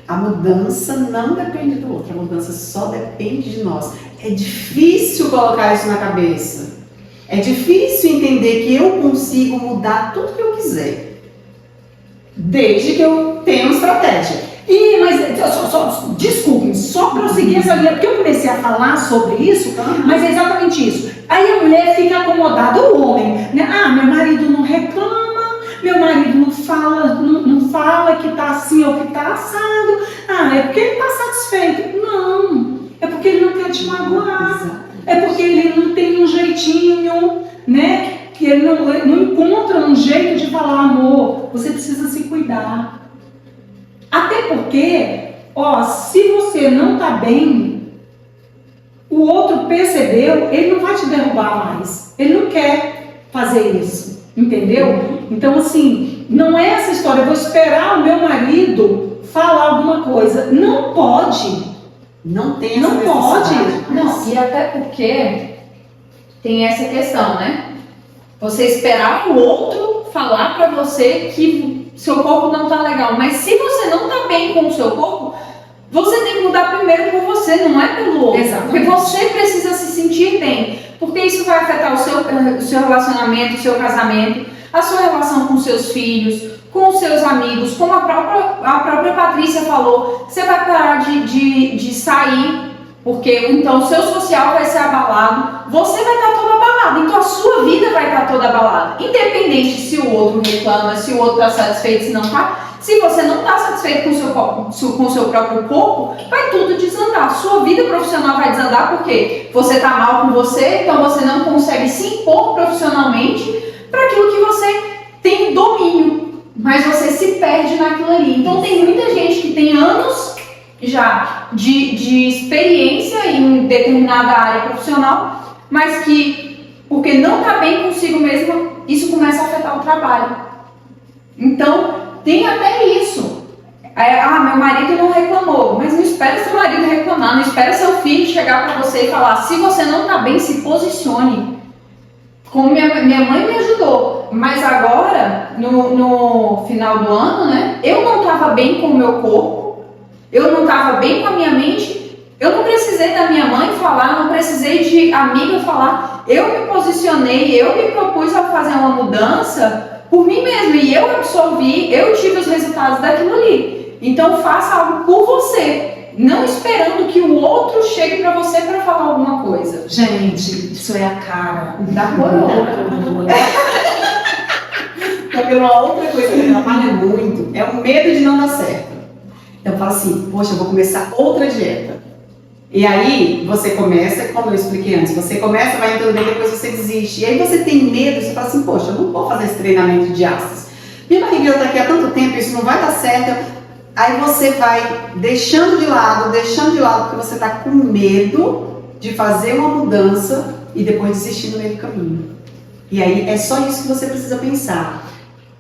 A mudança não depende do outro, a mudança só depende de nós. É difícil colocar isso na cabeça. É difícil entender que eu consigo mudar tudo que eu quiser, desde que eu tenha uma estratégia. Desculpem, só para eu seguir essa linha, porque eu comecei a falar sobre isso, mas é exatamente isso. Aí a mulher fica acomodada, o homem, né? Ah, meu marido não reclama, meu marido não fala que tá assim ou que tá assado. Ah, é porque ele tá satisfeito. Não, é porque ele não quer te magoar. É porque ele não tem um jeitinho, né? Que ele não encontra um jeito de falar, amor, você precisa se cuidar. Até porque, ó, se você não tá bem, o outro percebeu, ele não vai te derrubar mais. Ele não quer fazer isso, entendeu? Então, assim, não é essa história, eu vou esperar o meu marido falar alguma coisa. Não pode. Não tem essa Não pode. Não, e até porque tem essa questão, né? Você esperar o outro falar pra você que seu corpo não tá legal. Mas se você não tá bem com o seu corpo, você tem que mudar primeiro por você, não é pelo outro. Exatamente. Porque você precisa se sentir bem. Porque isso vai afetar o seu relacionamento, o seu casamento, a sua relação com seus filhos, com os seus amigos, como a própria Patrícia falou. Você vai parar de sair, porque então o seu social vai ser abalado, você vai estar todo abalado, então a sua vida vai estar toda abalada. Independente se o outro reclama, se o outro está satisfeito, se não está. Se você não está satisfeito com o seu próprio corpo, vai tudo desandar. Sua vida profissional vai desandar porque você está mal com você, então você não consegue se impor profissionalmente para aquilo que você tem domínio, mas você se perde naquilo ali. Então tem muita gente que tem anos já de experiência em determinada área profissional, mas que, porque não está bem consigo mesmo, isso começa a afetar o trabalho. Então, tem até isso. Meu marido não reclamou, mas não espera seu marido reclamar, não espera seu filho chegar para você e falar, se você não está bem, se posicione. Como minha mãe me ajudou, mas agora, no final do ano, né, eu não estava bem com o meu corpo, eu não estava bem com a minha mente, eu não precisei da minha mãe falar, não precisei de amiga falar, eu me posicionei, eu me propus a fazer uma mudança por mim mesma e eu absorvi, eu tive os resultados daquilo ali. Então faça algo por você, não esperando que o outro chegue pra você pra falar alguma coisa. Gente, isso é a cara da coroa. Porque uma outra coisa que me atrapalha muito é o medo de não dar certo. Então eu falo assim, poxa, eu vou começar outra dieta. E aí você começa, como eu expliquei antes, você começa, vai entrando bem, depois você desiste. E aí você tem medo, você fala assim, poxa, eu não vou fazer esse treinamento de asas. Minha barriga está aqui há tanto tempo, isso não vai dar certo. Aí você vai deixando de lado, porque você está com medo de fazer uma mudança e depois desistir no meio do caminho. E aí é só isso que você precisa pensar.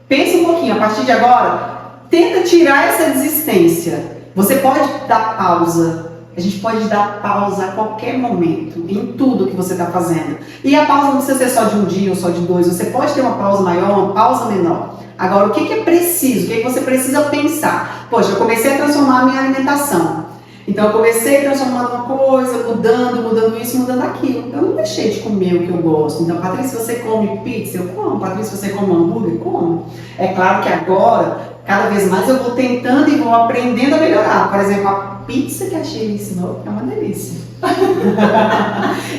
Pensa um pouquinho, a partir de agora, tenta tirar essa desistência. Você pode dar pausa. A gente pode dar pausa a qualquer momento, em tudo que você está fazendo. E a pausa não precisa ser só de um dia ou só de dois. Você pode ter uma pausa maior, uma pausa menor. Agora, o que é preciso? O que você precisa pensar? Poxa, eu comecei a transformar a minha alimentação. Então, eu comecei transformando uma coisa, mudando isso, mudando aquilo. Eu não deixei de comer o que eu gosto. Então, Patrícia, você come pizza? Eu como. Patrícia, você come hambúrguer? Eu como. É claro que agora, cada vez mais, eu vou tentando e vou aprendendo a melhorar. Por exemplo, a pizza que a Sheila ensinou é uma delícia.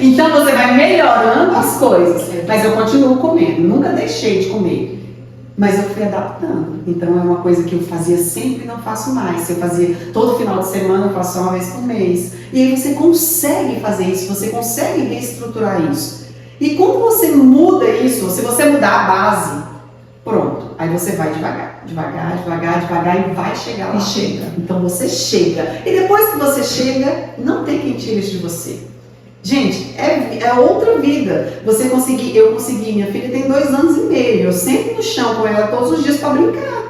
Então, você vai melhorando as coisas. Mas eu continuo comendo. Nunca deixei de comer. Mas eu fui adaptando. Então é uma coisa que eu fazia sempre e não faço mais. Se eu fazia todo final de semana, eu faço só uma vez por mês. E aí você consegue fazer isso, você consegue reestruturar isso. E quando você muda isso, se você mudar a base, pronto. Aí você vai devagar e vai chegar lá. E chega. Então você chega. E depois que você chega, não tem quem tire isso de você. Gente, é outra vida. Eu consegui, minha filha tem 2 anos e meio, eu sento no chão com ela todos os dias para brincar.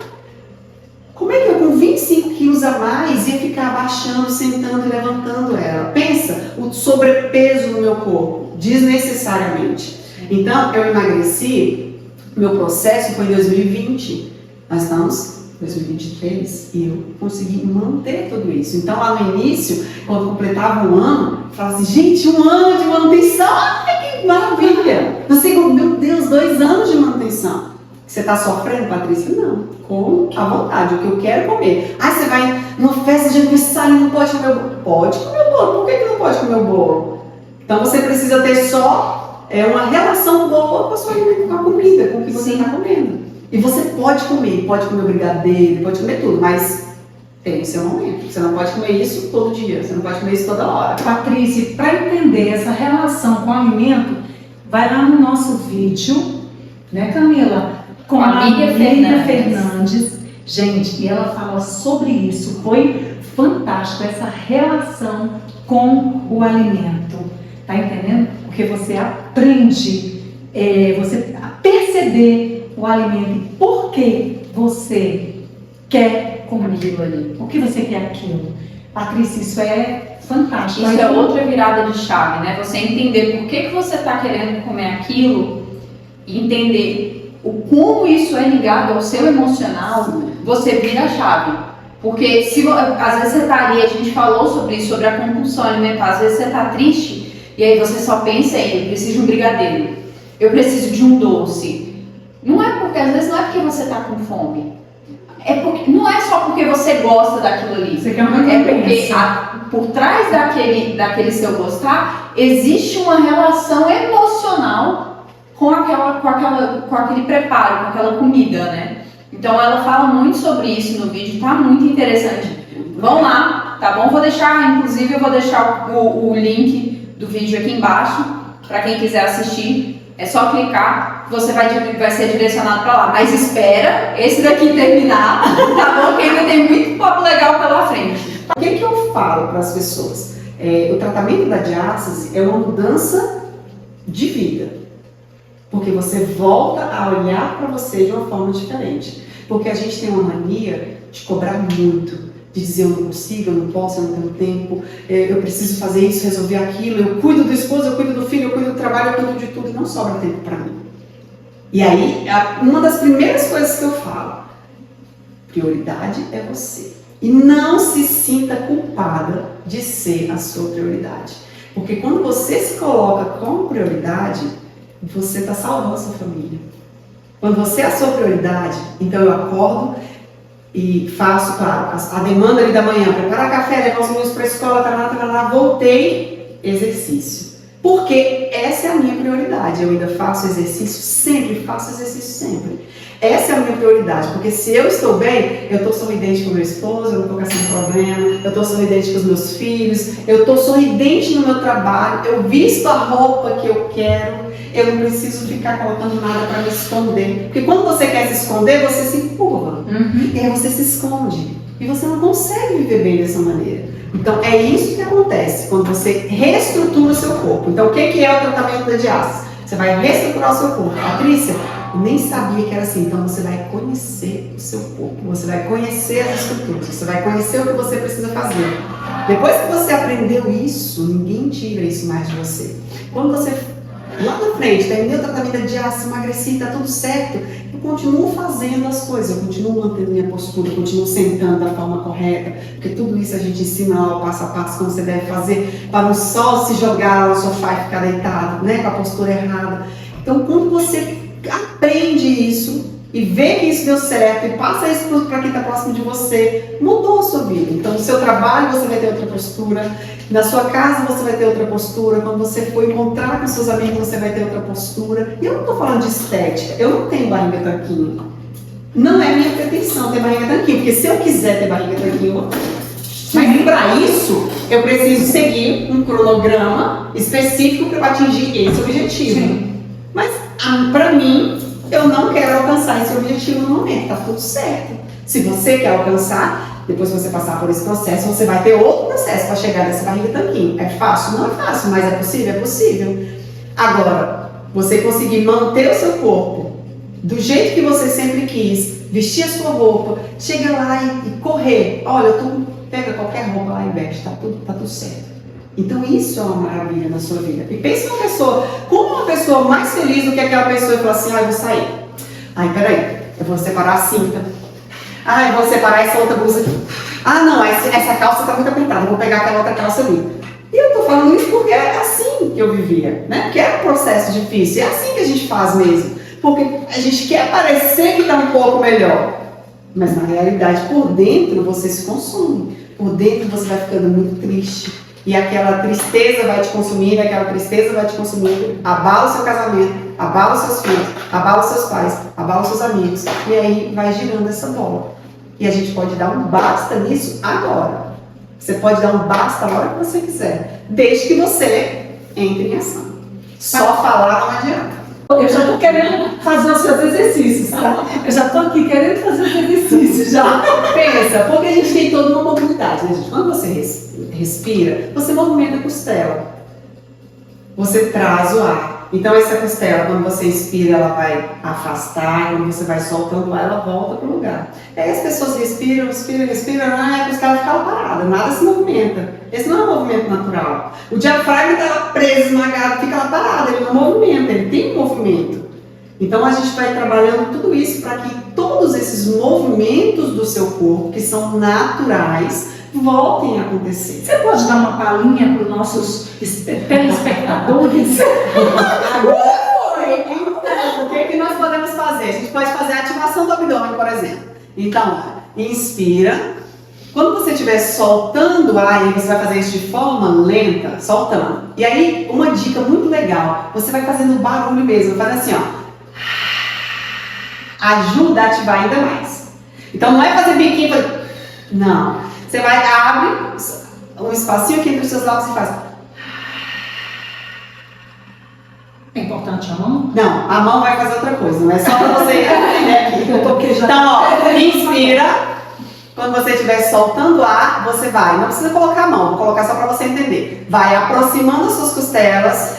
Como é que eu com 25 quilos quilos a mais ia ficar abaixando, sentando e levantando ela. Pensa, o sobrepeso no meu corpo, desnecessariamente. Então, eu emagreci, meu processo foi em 2020. Nós estamos em 2023 e eu consegui manter tudo isso. Então, lá no início, quando completava um ano, eu falava assim, gente, 1 ano de manutenção, ai, que maravilha! No segundo, meu Deus, 2 anos de manutenção. Você está sofrendo, Patrícia? Não. Com à vontade, o que eu quero comer. Ah, você vai numa festa de aniversário e não pode comer o bolo? Pode comer o bolo. Por que não pode comer o bolo? Então você precisa ter só uma relação boa com a sua com a comida, com o que você está comendo. E você pode comer o brigadeiro, pode comer tudo, mas tem o seu momento. Você não pode comer isso todo dia, você não pode comer isso toda hora. Patrícia, para entender essa relação com o alimento, vai lá no nosso vídeo, né, Camila? Com a Miriam Fernandes. Gente, e ela fala sobre isso. Foi fantástico essa relação com o alimento. Tá entendendo? Porque você aprende a perceber o alimento e por que você quer comer aquilo ali. Por que você quer aquilo? Patrícia, isso é fantástico. Isso é outra virada de chave, né? Você entender por que você está querendo comer aquilo e entender o como isso é ligado ao seu emocional, você vira a chave. Porque às vezes você está ali, a gente falou sobre isso, sobre a compulsão alimentar, às vezes você está triste e aí você só pensa em eu preciso de um brigadeiro, eu preciso de um doce. Não é porque, às vezes não é porque você está com fome, não é só porque você gosta daquilo ali, você quer uma porque por trás daquele seu gostar, existe uma relação emocional com aquele preparo, com aquela comida, né? Então ela fala muito sobre isso no vídeo, tá muito interessante. Vão lá, tá bom? Inclusive eu vou deixar o link do vídeo aqui embaixo, para quem quiser assistir. É só clicar, você vai ser direcionado para lá. Mas espera esse daqui terminar, tá bom? Que ainda tem muito papo legal pela frente. O que eu falo para as pessoas? O tratamento da diástase é uma mudança de vida. Porque você volta a olhar para você de uma forma diferente. Porque a gente tem uma mania de cobrar muito, de dizer eu não consigo, eu não posso, eu não tenho tempo, eu preciso fazer isso, resolver aquilo, eu cuido do esposo, eu cuido do filho, eu cuido do trabalho, eu cuido de tudo e não sobra tempo para mim. E aí, uma das primeiras coisas que eu falo, prioridade é você. E não se sinta culpada de ser a sua prioridade. Porque quando você se coloca como prioridade, você está salvando a sua família. Quando você é a sua prioridade, então eu acordo e faço, claro, a demanda ali da manhã, preparar café, levar os meninos para a escola, voltei, exercício. Porque essa é a minha prioridade. Eu ainda faço exercício sempre, Essa é a minha prioridade, porque se eu estou bem, eu estou sorridente com meu esposo, eu não estou caçando problema, eu estou sorridente com os meus filhos, eu estou sorridente no meu trabalho, eu visto a roupa que eu quero, eu não preciso ficar colocando nada para me esconder. Porque quando você quer se esconder, você se empurra. E aí você se esconde. E você não consegue viver bem dessa maneira. Então é isso que acontece quando você reestrutura o seu corpo. Então o que é o tratamento da diástase? Você vai reestruturar o seu corpo. Patrícia, eu nem sabia que era assim. Então você vai conhecer o seu corpo. Você vai conhecer as estruturas. Você vai conhecer o que você precisa fazer. Depois que você aprendeu isso, ninguém tira isso mais de você. Quando você lá na frente, terminei o tratamento de diástase, emagreci, tá tudo certo, eu continuo fazendo as coisas, eu continuo mantendo minha postura, eu continuo sentando da forma correta, porque tudo isso a gente ensina lá o passo a passo como você deve fazer, para não só se jogar no sofá e ficar deitado, né, com a postura errada. Então, quando você aprende isso e vê que isso deu certo e passa isso para quem está próximo de você, mudou a sua vida. Então, no seu trabalho você vai ter outra postura, na sua casa você vai ter outra postura, quando você for encontrar com seus amigos você vai ter outra postura. E eu não estou falando de estética, eu não tenho barriga tanquinho. Não é minha pretensão ter barriga tanquinho, porque se eu quiser ter barriga tanquinho, eu vou ter. Mas para isso, eu preciso seguir um cronograma específico para atingir esse objetivo. Sim. Mas, para mim, eu não quero alcançar esse objetivo no momento, tá tudo certo. Se você quer alcançar, depois que você passar por esse processo, você vai ter outro processo para chegar nessa barriga tanquinho. É fácil? Não é fácil, mas é possível? É possível. Agora, você conseguir manter o seu corpo do jeito que você sempre quis, vestir a sua roupa, chega lá e correr. Olha, pega qualquer roupa lá e veste, tá tudo certo. Então isso é uma maravilha na sua vida. E pensa uma pessoa, como uma pessoa mais feliz do que aquela pessoa que fala assim, eu vou sair. Peraí, eu vou separar a cinta. Eu vou separar essa outra blusa aqui. Não, essa calça tá muito apertada, eu vou pegar aquela outra calça ali. E eu tô falando isso porque é assim que eu vivia, né? Porque é um processo difícil, é assim que a gente faz mesmo. Porque a gente quer parecer que tá um pouco melhor. Mas na realidade, por dentro, você se consome. Por dentro, você vai ficando muito triste. E aquela tristeza vai te consumindo, abala o seu casamento, abala os seus filhos, abala os seus pais, abala os seus amigos. E aí vai girando essa bola. E a gente pode dar um basta nisso agora. Você pode dar um basta a hora que você quiser, desde que você entre em ação. Só falar não adianta. Eu já estou querendo fazer os seus exercícios, tá? Eu já estou aqui querendo fazer os exercícios, já. Pensa, porque a gente tem toda uma mobilidade, né, gente? Quando você respira, você movimenta a costela. Você traz o ar. Então essa costela, quando você inspira, ela vai afastar, quando você vai soltando o ar, ela volta para o lugar. Aí as pessoas respiram, a costela fica parada, nada se movimenta. Esse não é um movimento natural. O diafragma está lá preso, esmagado, fica lá parado, ele não movimenta, ele tem um movimento. Então a gente vai trabalhando tudo isso para que todos esses movimentos do seu corpo, que são naturais, voltem a acontecer. Você pode dar uma palhinha para os nossos telespectadores? Então, o que nós podemos fazer? A gente pode fazer a ativação do abdômen, por exemplo. Então, inspira. Quando você estiver soltando o ar, você vai fazer isso de forma lenta, soltando. E aí, uma dica muito legal, você vai fazendo barulho mesmo, faz assim, ó. Ajuda a ativar ainda mais. Então, não é fazer biquinho, não. Você vai, abre um espacinho aqui entre os seus lábios e faz. É importante a mão? Não, a mão vai fazer outra coisa, não é só pra você entender aqui. Eu tô aqui já. Então, ó, inspira. Quando você estiver soltando o ar, você vai. Não precisa colocar a mão, vou colocar só pra você entender. Vai aproximando as suas costelas.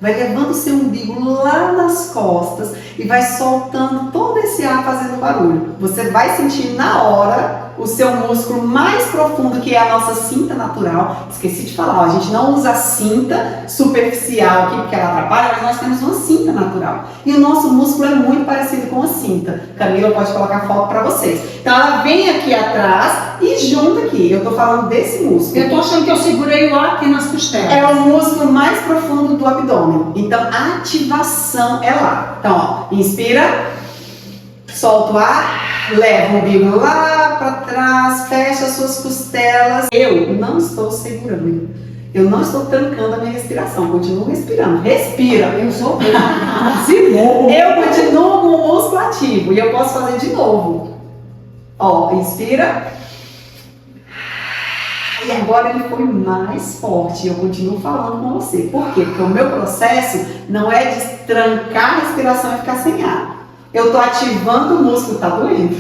Vai levando o seu umbigo lá nas costas e vai soltando todo esse ar fazendo barulho. Você vai sentir na hora o seu músculo mais profundo, que é a nossa cinta natural. Esqueci de falar, ó, a gente não usa a cinta superficial aqui porque ela atrapalha, mas nós temos uma cinta natural. E o nosso músculo é muito parecido com a cinta. Camila pode colocar foto para vocês. Então ela vem aqui atrás e junta aqui. Eu tô falando desse músculo. Eu tô achando que eu segurei o ar aqui nas costelas. É o músculo mais profundo do abdômen. Então a ativação é lá. Então, ó, inspira, solta o ar. Leva o umbigo lá para trás, fecha as suas costelas. Eu não estou segurando. Eu não estou trancando a minha respiração. Continuo respirando. Respira. Eu sou eu. Eu continuo com o músculo ativo. E eu posso fazer de novo. Ó, inspira. E agora ele foi mais forte. Eu continuo falando com você. Por quê? Porque o meu processo não é de trancar a respiração e ficar sem ar. Eu tô ativando o músculo, tá doendo?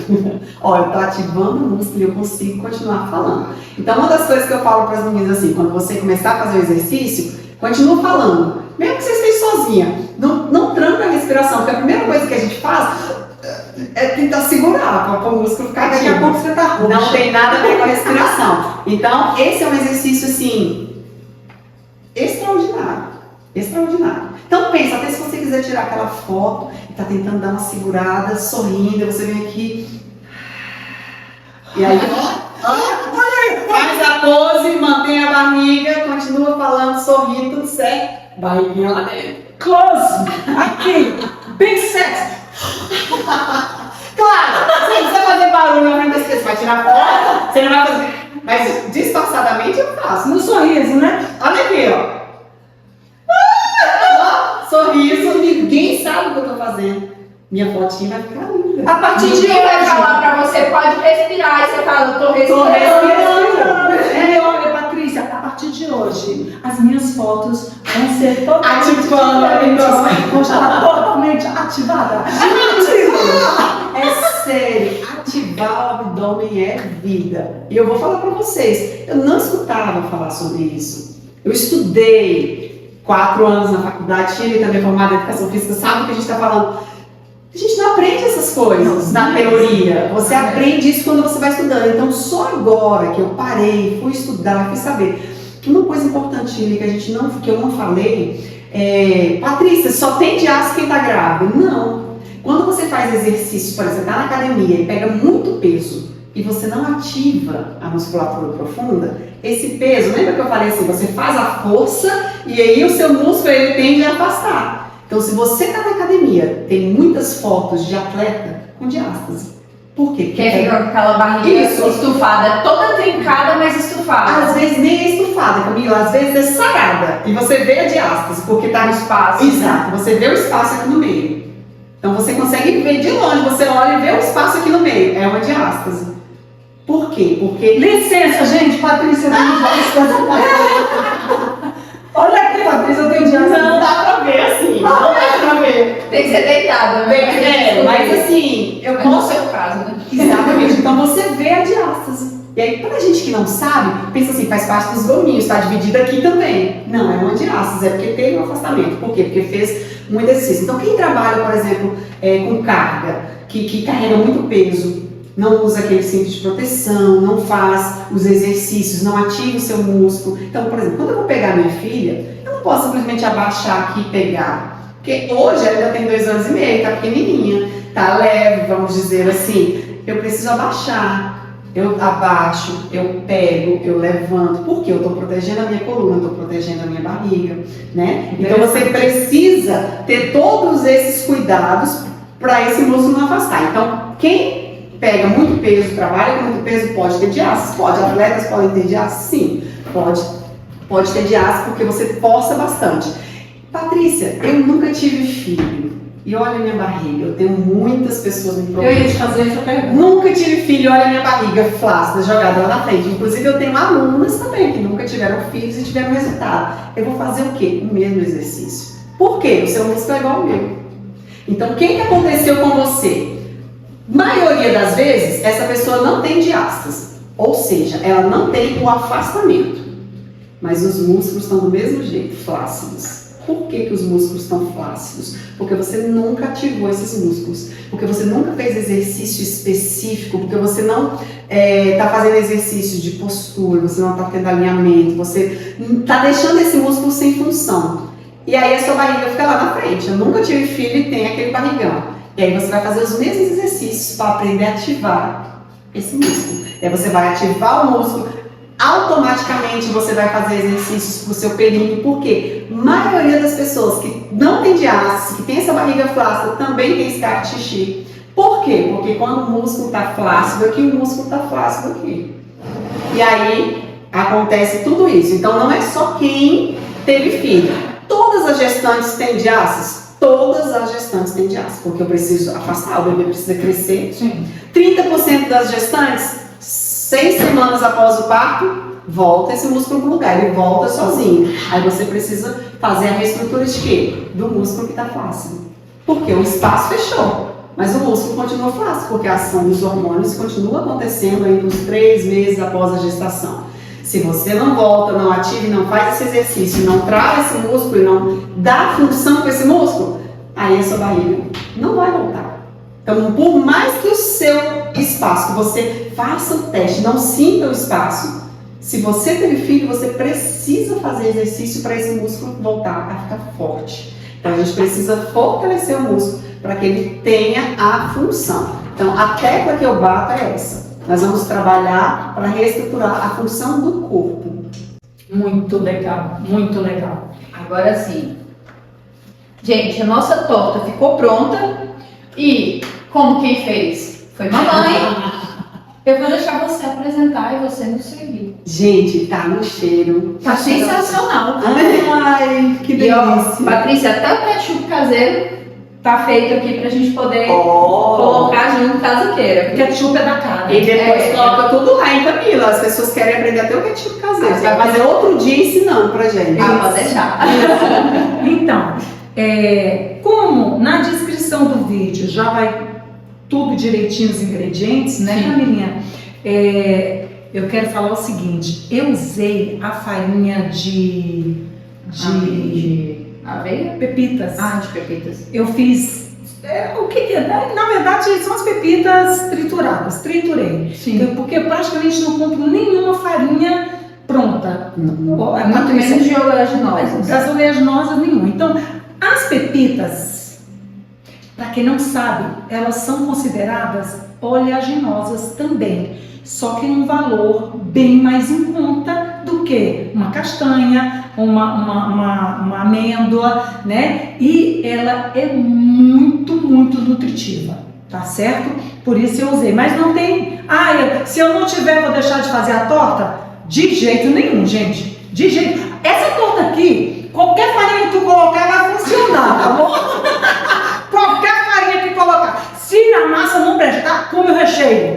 Ó, eu tô ativando o músculo e eu consigo continuar falando. Então, uma das coisas que eu falo para as meninas assim, quando você começar a fazer o exercício, continua falando. Mesmo que você esteja sozinha, não tranca a respiração, porque a primeira coisa que a gente faz é tentar segurar, para o músculo ficar ativo. Daqui a pouco você tá roxa. Não tem nada a ver com a respiração. Então, esse é um exercício, assim, extraordinário. Extraordinário. Então pensa, até se você quiser tirar aquela foto e tá tentando dar uma segurada, sorrindo, você vem aqui e aí faz a pose, mantém a barriga, continua falando, sorrindo, tudo certo, barriguinha lá dentro. Close! Aqui! Bem sexy! Claro, você precisa fazer barulho na frente das pessoas, vai tirar foto, você não vai fazer, mas disfarçadamente eu faço. No sorriso, né? Olha aqui, ó. Sorriso, ninguém sabe o que eu tô fazendo. Minha fotinha vai ficar linda. A partir de hoje, vai falar pra você, pode respirar. E você fala, eu tô respirando. É, olha, Patrícia, a partir de hoje, as minhas fotos vão ser totalmente ativando. Vão estar totalmente ativadas. É sério, ativar o abdômen é vida. E eu vou falar pra vocês, eu não escutava falar sobre isso. Eu estudei 4 anos na faculdade, tinha também formada em educação física, sabe o que a gente está falando? A gente não aprende essas coisas na teoria. Você aprende isso quando você vai estudando. Então, só agora que eu parei, fui estudar, fui saber. Uma coisa importante que eu não falei Patrícia, só tem diástase quem está grávida. Não. Quando você faz exercício, por exemplo, está na academia e pega muito peso e você não ativa a musculatura profunda, esse peso, lembra que eu falei assim, você faz a força e aí o seu músculo ele tende a afastar. Então, se você está na academia, tem muitas fotos de atleta com diástase. Por quê? Porque fica com aquela barriga estufada, toda trincada, mas estufada. Às vezes nem é estufada, Camila, às vezes é sarada. E você vê a diástase, porque tá no espaço. Exato, você vê o espaço aqui no meio. Então você consegue ver de longe, você olha e vê o espaço aqui no meio. É uma diástase. Por quê? Porque. Licença, gente, Patrícia, não olha aqui, Patrícia, eu tenho diástase. Não dá pra ver assim, não dá pra ver. Tem que ser deitada, né? Mas assim, eu posso. No seu caso, né? Exatamente, então você vê a diástase. E aí, pra gente que não sabe, pensa assim, faz parte dos gominhos, tá dividida aqui também. Não, é uma diástase, é porque teve um afastamento. Por quê? Porque fez muito exercício. Então, quem trabalha, por exemplo, com carga, que carrega muito peso, não usa aquele cinto de proteção, não faz os exercícios, não ativa o seu músculo. Então, por exemplo, quando eu vou pegar minha filha, eu não posso simplesmente abaixar aqui e pegar. Porque hoje ela ainda tem 2 anos e meio, tá pequenininha, tá leve, vamos dizer assim. Eu preciso abaixar, eu abaixo, eu pego, eu levanto, porque eu estou protegendo a minha coluna, eu estou protegendo a minha barriga, né? Então você precisa ter todos esses cuidados para esse músculo não afastar. Então, quem pega muito peso, trabalha com muito peso, pode ter diástase? Pode. Atletas podem ter diástase? Sim, pode ter diástase porque você força bastante. Patrícia, eu nunca tive filho. E olha a minha barriga, eu tenho muitas pessoas me procurando. Eu ia te fazer essa pergunta. Nunca tive filho, olha a minha barriga flácida, jogada lá na frente. Inclusive eu tenho alunas também que nunca tiveram filhos e tiveram resultado. Eu vou fazer o quê? O mesmo exercício. Por quê? O seu músculo é igual ao meu. Então, o que aconteceu com você? Maioria das vezes, essa pessoa não tem diástase. Ou seja, ela não tem o afastamento. Mas os músculos estão do mesmo jeito, flácidos. Por que os músculos estão flácidos? Porque você nunca ativou esses músculos. Porque você nunca fez exercício específico. Porque você não está fazendo exercício de postura. Você não está tendo alinhamento. Você está deixando esse músculo sem função. E aí a sua barriga fica lá na frente. Eu nunca tive filho e tem aquele barrigão. E aí você vai fazer os mesmos exercícios para aprender a ativar esse músculo. E aí você vai ativar o músculo. Automaticamente você vai fazer exercícios para o seu períneo, porque a maioria das pessoas que não tem diástase, que tem essa barriga flácida, também tem escape de xixi. Por quê? Porque quando o músculo está flácido aqui, o músculo está flácido aqui. E aí acontece tudo isso. Então não é só quem teve filho. Todas as gestantes têm diástase? Todas as gestantes têm diástase, porque eu preciso afastar, o bebê precisa crescer. Sim. 30% das gestantes 6 semanas após o parto, volta esse músculo para o lugar, ele volta sozinho. Aí você precisa fazer a reestrutura de quê? Do músculo que está flácido. Porque o espaço fechou, mas o músculo continua flácido, porque a ação dos hormônios continua acontecendo ainda uns 3 meses após a gestação. Se você não volta, não ativa e não faz esse exercício, não trava esse músculo e não dá função para esse músculo, aí a sua barriga não vai voltar. Então, por mais que o seu espaço, que você faça o teste, não sinta o espaço, se você teve filho, você precisa fazer exercício para esse músculo voltar a ficar forte. Então, a gente precisa fortalecer o músculo para que ele tenha a função. Então, a tecla que eu bato é essa. Nós vamos trabalhar para reestruturar a função do corpo. Muito legal, muito legal. Agora sim. Gente, a nossa torta ficou pronta e como quem fez? Foi mamãe. Eu vou deixar você apresentar e você nos servir. Gente, tá no cheiro. Tá sensacional. Ai, que delícia. E ó, Patrícia, até o ketchup caseiro tá feito aqui pra gente poder colocar junto caso queira. O ketchup é da cara. E depois coloca tudo lá, hein, Camila? As pessoas querem aprender até o ketchup caseiro. Você vai fazer outro dia ensinando pra gente. Ah, pode deixar. Então, como na descrição do vídeo já vai tudo direitinho os ingredientes, né, Camilinha? Eu quero falar o seguinte, eu usei a farinha de aveia? pepitas. Ah, de pepitas. Eu fiz O que é? Na verdade, são as pepitas trituradas, triturei. Sim. Porque praticamente não compro nenhuma farinha pronta. Muito menos de oleaginosas. Das oleaginosas nenhuma. Então, as pepitas, para quem não sabe, elas são consideradas oleaginosas também. Só que num valor bem mais em conta do que uma castanha, uma amêndoa, né? E ela é muito nutritiva, tá certo? Por isso eu usei. Mas não tem... se eu não tiver, vou deixar de fazer a torta? De jeito nenhum, gente. De jeito... Essa torta aqui, qualquer farinha que tu colocar vai funcionar, tá bom? Qualquer farinha que colocar. Se a massa não prestar, come o recheio.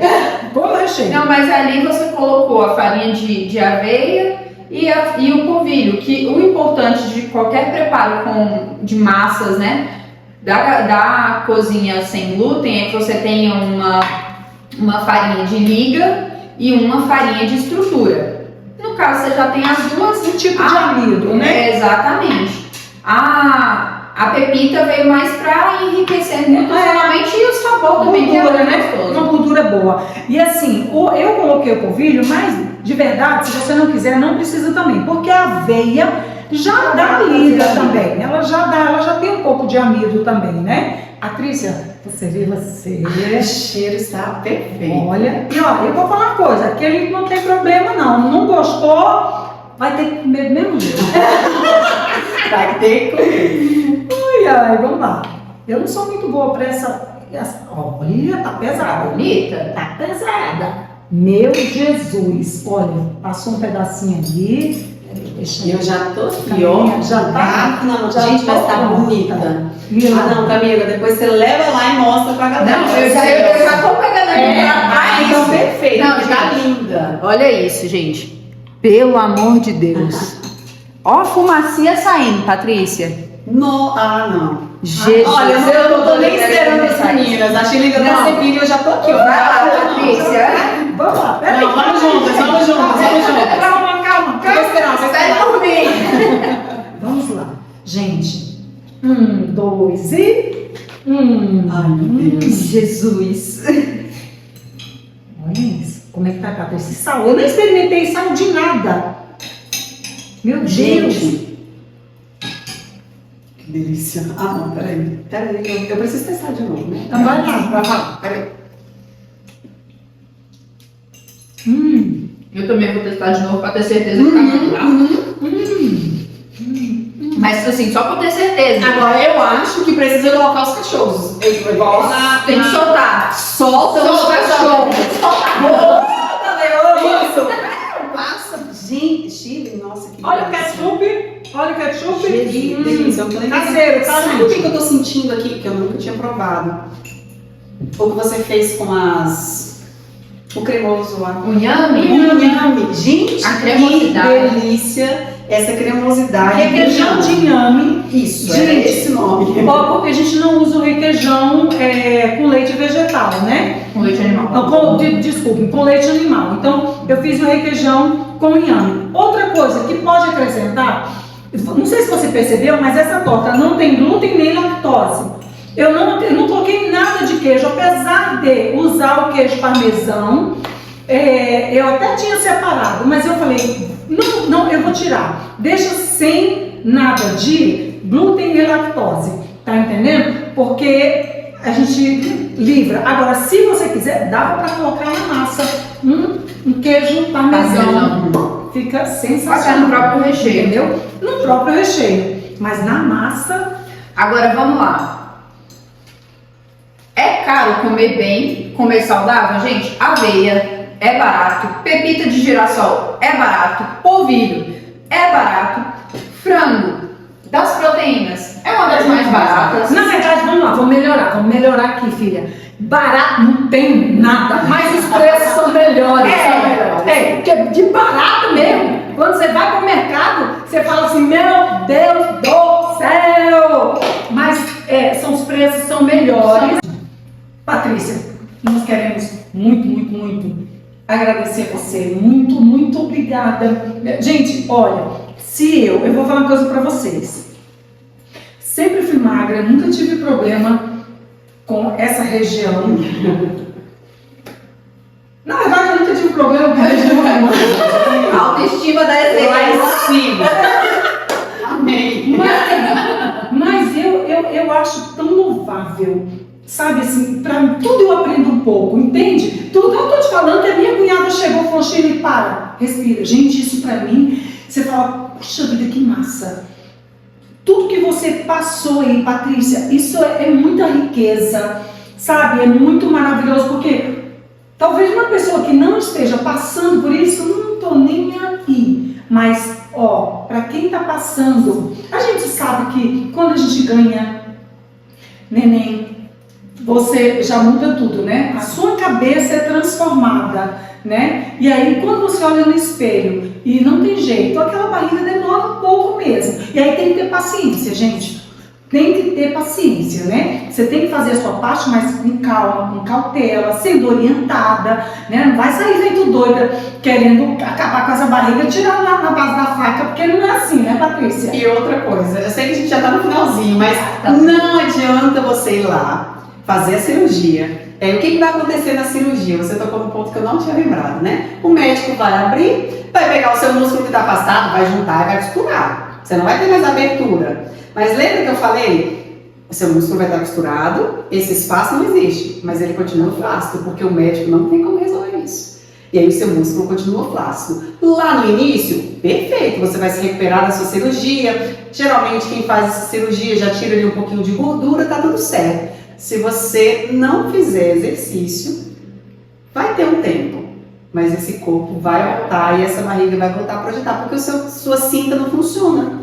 Come o recheio. Não, mas ali você colocou a farinha de aveia e o polvilho, que o importante de qualquer preparo de massas, né, da cozinha sem glúten é que você tenha uma farinha de liga e uma farinha de estrutura. No caso, você já tem as duas. Um tipo de amido, né? Exatamente. A pepita veio mais para enriquecer nutricionalmente e o sabor também, que é Gordura, muito né? gostoso. Uma gordura boa. E assim, eu coloquei o polvilho, mas de verdade, se você não quiser, não precisa também, porque a aveia já dá liga também. Ela já tem um pouco de amido também, né? Patrícia, você viu você. O cheiro está perfeito. Olha, e ó, eu vou falar uma coisa, aquele não tem problema não. Não gostou, vai ter que comer do mesmo jeito. Vai ter que comer. Ai, vamos lá. Eu não sou muito boa pra essa. Olha, tá pesada. Bonita. Tá pesada. Meu Jesus. Olha, passou um pedacinho ali. Deixa Eu já tô aqui, ó. Já tá. Já Gente, tô mas tá pronta. bonita. Mila. Não, Camila, depois você leva lá e mostra pra galera. Não, eu já tô pegando aqui pra Então, perfeito. Não, Tá gente. linda. Olha isso, gente. Pelo amor de Deus. Ó a fumacinha saindo, Patrícia. Não. Jesus. Olha, eu não tô nem esperando as meninas. A Chile ainda tá servindo e eu já tô aqui, ó. Vai lá, Patrícia. Vamos lá, peraí. Não, vamos juntas. Calma. Vou esperar, você Espere esperar. por mim. Vamos lá. Gente. 2 e... Ai, meu Deus. Jesus. Olha isso. Como é que tá, Patrícia? Sal. Eu nem experimentei sal de nada. Meu Deus. Gente. Que delícia. Não, peraí, eu preciso testar de novo, né? Então vai lá. Vai lá, peraí. Eu também vou testar de novo pra ter certeza que tá bom. Mas assim, só pra ter certeza. Agora, eu acho que precisa colocar os cachorros. Tem que soltar. Solta os cachorros. Isso. Passa. Gente, Chile, nossa, que Olha o delícia. ketchup. Olha o ketchup. Que delícia. Eu tô nem Caseiro, tá, Sabe o gente? que eu tô sentindo aqui? Que eu nunca tinha provado. O que você fez com o cremoso lá. O inhame. Inhame. Gente, A cremosidade. que delícia essa cremosidade. Requeijão de inhame. Isso, Gente, é esse nome. Porque a gente não usa o requeijão com leite vegetal, né? Com leite animal. Desculpe, com leite animal. Então, eu fiz o requeijão com inhame. Outra coisa que pode acrescentar, não sei se você percebeu, mas essa torta não tem glúten nem lactose. Eu não coloquei nada de queijo, apesar de usar o queijo parmesão. Eu até tinha separado, mas eu falei, não, eu vou tirar. Deixa sem nada de glúten e lactose, tá entendendo? Porque a gente livra. Agora, se você quiser, dá para colocar na massa um queijo parmesão. Fica sensacional. No próprio recheio. Entendeu? No próprio recheio. Mas na massa... Agora vamos lá. É caro comer bem, comer saudável, gente? Aveia é barato, pepita de girassol é barato, polvilho é barato, frango das proteínas é uma das mais baratas. Na verdade, vamos lá, vamos melhorar aqui, filha. Barato não tem nada, mas os preços são melhores. Porque de barato mesmo. Quando você vai pro mercado, você fala assim, meu Deus do céu! Mas os preços são melhores. Patrícia, nós queremos muito agradecer você. Muito obrigada. Gente, olha, eu vou falar uma coisa pra vocês. Sempre fui magra, nunca tive problema com essa região. Na verdade, eu nunca tive problema com a região. A autoestima da Lá essência. em cima. Amém. Mas eu acho tão louvável, sabe assim, pra tudo eu aprendo um pouco, entende? Tudo eu tô te falando que a minha cunhada chegou e falou, Shirley, para, respira. Gente, isso pra mim, você fala, puxa vida, que massa. Tudo que você passou aí, Patrícia, isso é muita riqueza, sabe? É muito maravilhoso, porque talvez uma pessoa que não esteja passando por isso, não tô nem aqui. Mas, ó, para quem tá passando, a gente sabe que quando a gente ganha neném, você já muda tudo, né? A sua cabeça é transformada, né? E aí, quando você olha no espelho e não tem jeito, aquela barriga demora um pouco mesmo. E aí tem que ter paciência, gente. Tem que ter paciência, né? Você tem que fazer a sua parte, mas com calma, com cautela, sendo orientada, né? Não vai sair feito doida, querendo acabar com essa barriga, tirar na base da faca, porque não é assim, né, Patrícia? E outra coisa, eu sei que a gente já tá no finalzinho, mas não adianta você ir lá, fazer a cirurgia. O que vai acontecer na cirurgia? Você tocou num ponto que eu não tinha lembrado, né? O médico vai abrir, vai pegar o seu músculo que está afastado, vai juntar e vai costurar. Você não vai ter mais abertura. Mas lembra que eu falei? O seu músculo vai estar costurado, esse espaço não existe, mas ele continua flácido, porque o médico não tem como resolver isso. E aí o seu músculo continua flácido. Lá no início, perfeito, você vai se recuperar da sua cirurgia. Geralmente quem faz essa cirurgia já tira ali um pouquinho de gordura, tá tudo certo. Se você não fizer exercício, vai ter um tempo, mas esse corpo vai voltar e essa barriga vai voltar a projetar, porque sua cinta não funciona.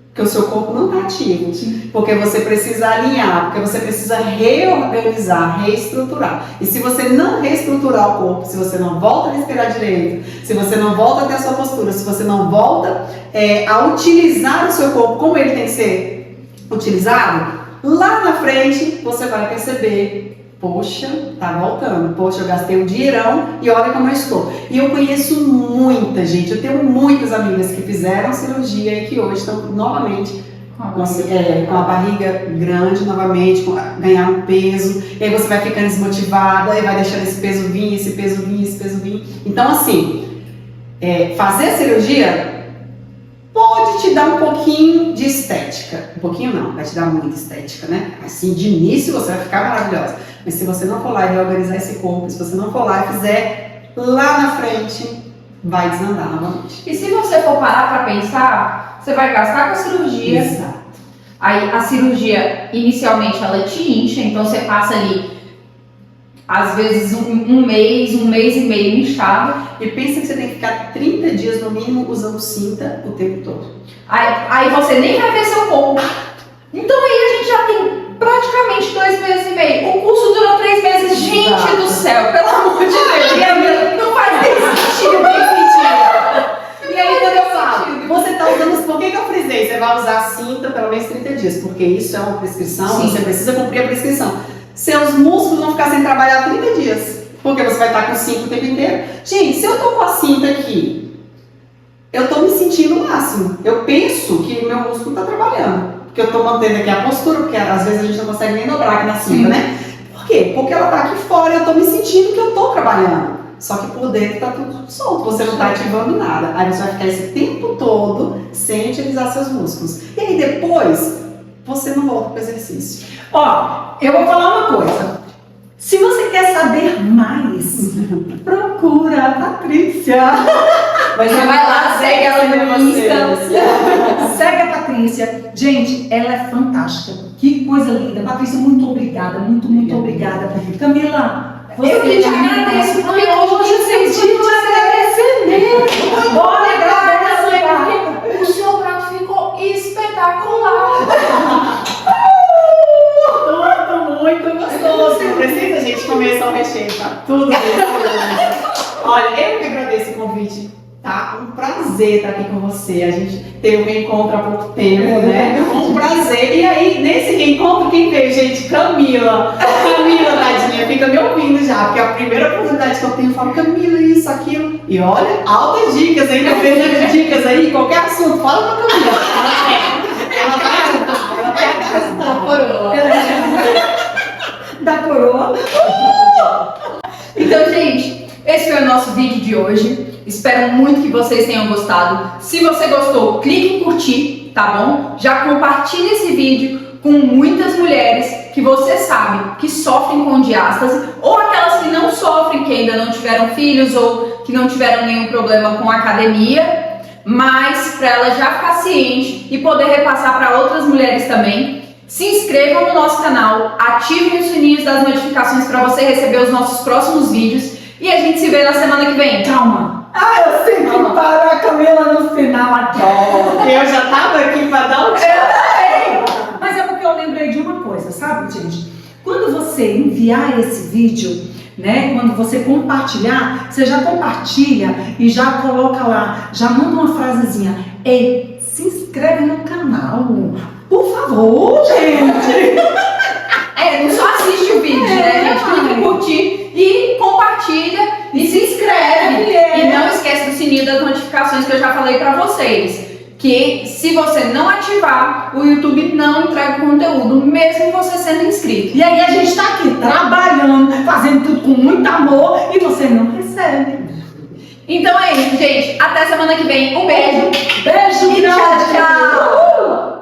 Porque o seu corpo não está ativo, porque você precisa alinhar, porque você precisa reorganizar, reestruturar. E se você não reestruturar o corpo, se você não volta a respirar direito, se você não volta a ter a sua postura, se você não volta a utilizar o seu corpo como ele tem que ser utilizado, lá na frente você vai perceber, poxa, tá voltando, poxa, eu gastei um dinheirão e olha como eu estou. E eu conheço muita gente, eu tenho muitas amigas que fizeram cirurgia e que hoje estão novamente com a barriga grande, novamente, ganhar um peso, e aí você vai ficando desmotivada, e vai deixando esse peso vir, esse peso vir, esse peso vir. Então assim, fazer a cirurgia pode te dar um pouquinho de estética. Um pouquinho não, vai te dar muita estética, né? Assim, de início você vai ficar maravilhosa. Mas se você não for lá e reorganizar esse corpo, se você não for lá e fizer lá na frente, vai desandar novamente. E se você for parar pra pensar, você vai gastar com a cirurgia. Exato. Aí a cirurgia, inicialmente, ela te incha, então você passa ali, às vezes, um mês e meio inchado. E pensa que você tem que ficar 30 dias no mínimo usando cinta o tempo todo. Aí você nem vai ver seu corpo. Então aí a gente já tem praticamente 2 meses e meio. O curso durou 3 meses. Gente Exato. do céu, pelo amor de Deus. Não faz nem sentido. E aí quando eu falo, você tá usando, por que eu frisei? Você vai usar a cinta pelo menos 30 dias, porque isso é uma prescrição, Sim. Você precisa cumprir a prescrição. Seus músculos vão ficar sem trabalhar 30 dias, porque você vai estar com cinta o tempo inteiro. Gente, se eu tô com a cinta aqui, eu tô me sentindo o máximo. Eu penso que meu músculo tá trabalhando, porque eu tô mantendo aqui a postura, porque às vezes a gente não consegue nem dobrar aqui na cinta, né? Por quê? Porque ela tá aqui fora e eu tô me sentindo que eu tô trabalhando. Só que por dentro tá tudo solto, você não tá ativando nada. Aí você vai ficar esse tempo todo sem utilizar seus músculos. E aí depois, você não volta pro exercício. Ó, eu vou falar uma coisa. Se você quer saber mais, procura a Patrícia. Você vai lá, segue ela no Insta. Segue a Patrícia. Gente, ela é fantástica. Que coisa linda. Patrícia, muito obrigada. Muito obrigada. Camila, Eu que te agradeço, porque hoje eu senti te agradecer mesmo. Bora, agradece. O seu prato ficou espetacular. Muito gostoso. Precisa a gente comer só o recheio, tá? Tudo isso. Olha, eu que agradeço o convite. Tá um prazer estar aqui com você. A gente teve um reencontro há pouco tempo, né? Um prazer. E aí, nesse reencontro, quem veio, gente? Camila. Camila, tadinha, fica me ouvindo já, porque é a primeira oportunidade que eu tenho, eu falo, Camila, isso, aquilo. E olha, altas dicas, hein? Dependendo de dicas aí, qualquer assunto, fala pra Camila. Ela vai. da coroa. Então, gente, esse foi o nosso vídeo de hoje. Espero muito que vocês tenham gostado. Se você gostou, clique em curtir, tá bom? Já compartilhe esse vídeo com muitas mulheres que você sabe que sofrem com diástase, ou aquelas que não sofrem, que ainda não tiveram filhos ou que não tiveram nenhum problema com a academia, mas para ela já ficar ciente e poder repassar para outras mulheres também. Se inscrevam no nosso canal, ativem os sininhos das notificações para você receber os nossos próximos vídeos e a gente se vê na semana que vem. Calma. Eu sei que parou a Camila no final, adoro. Eu já tava aqui para dar um tchau. Mas é porque eu lembrei de uma coisa, sabe, gente? Quando você enviar esse vídeo, né? Quando você compartilhar, você já compartilha e já coloca lá, já manda uma frasezinha. Ei, se inscreve no canal. Por favor, gente. Não só assiste o vídeo, né, gente? Clica em curtir e compartilha e se inscreve. E não esquece do sininho das notificações que eu já falei pra vocês. Que se você não ativar, o YouTube não entrega o conteúdo, mesmo você sendo inscrito. E aí a gente tá aqui trabalhando, fazendo tudo com muito amor e você não recebe. Então é isso, gente. Até semana que vem. Um beijo. Beijo, E tchau, grande. tchau.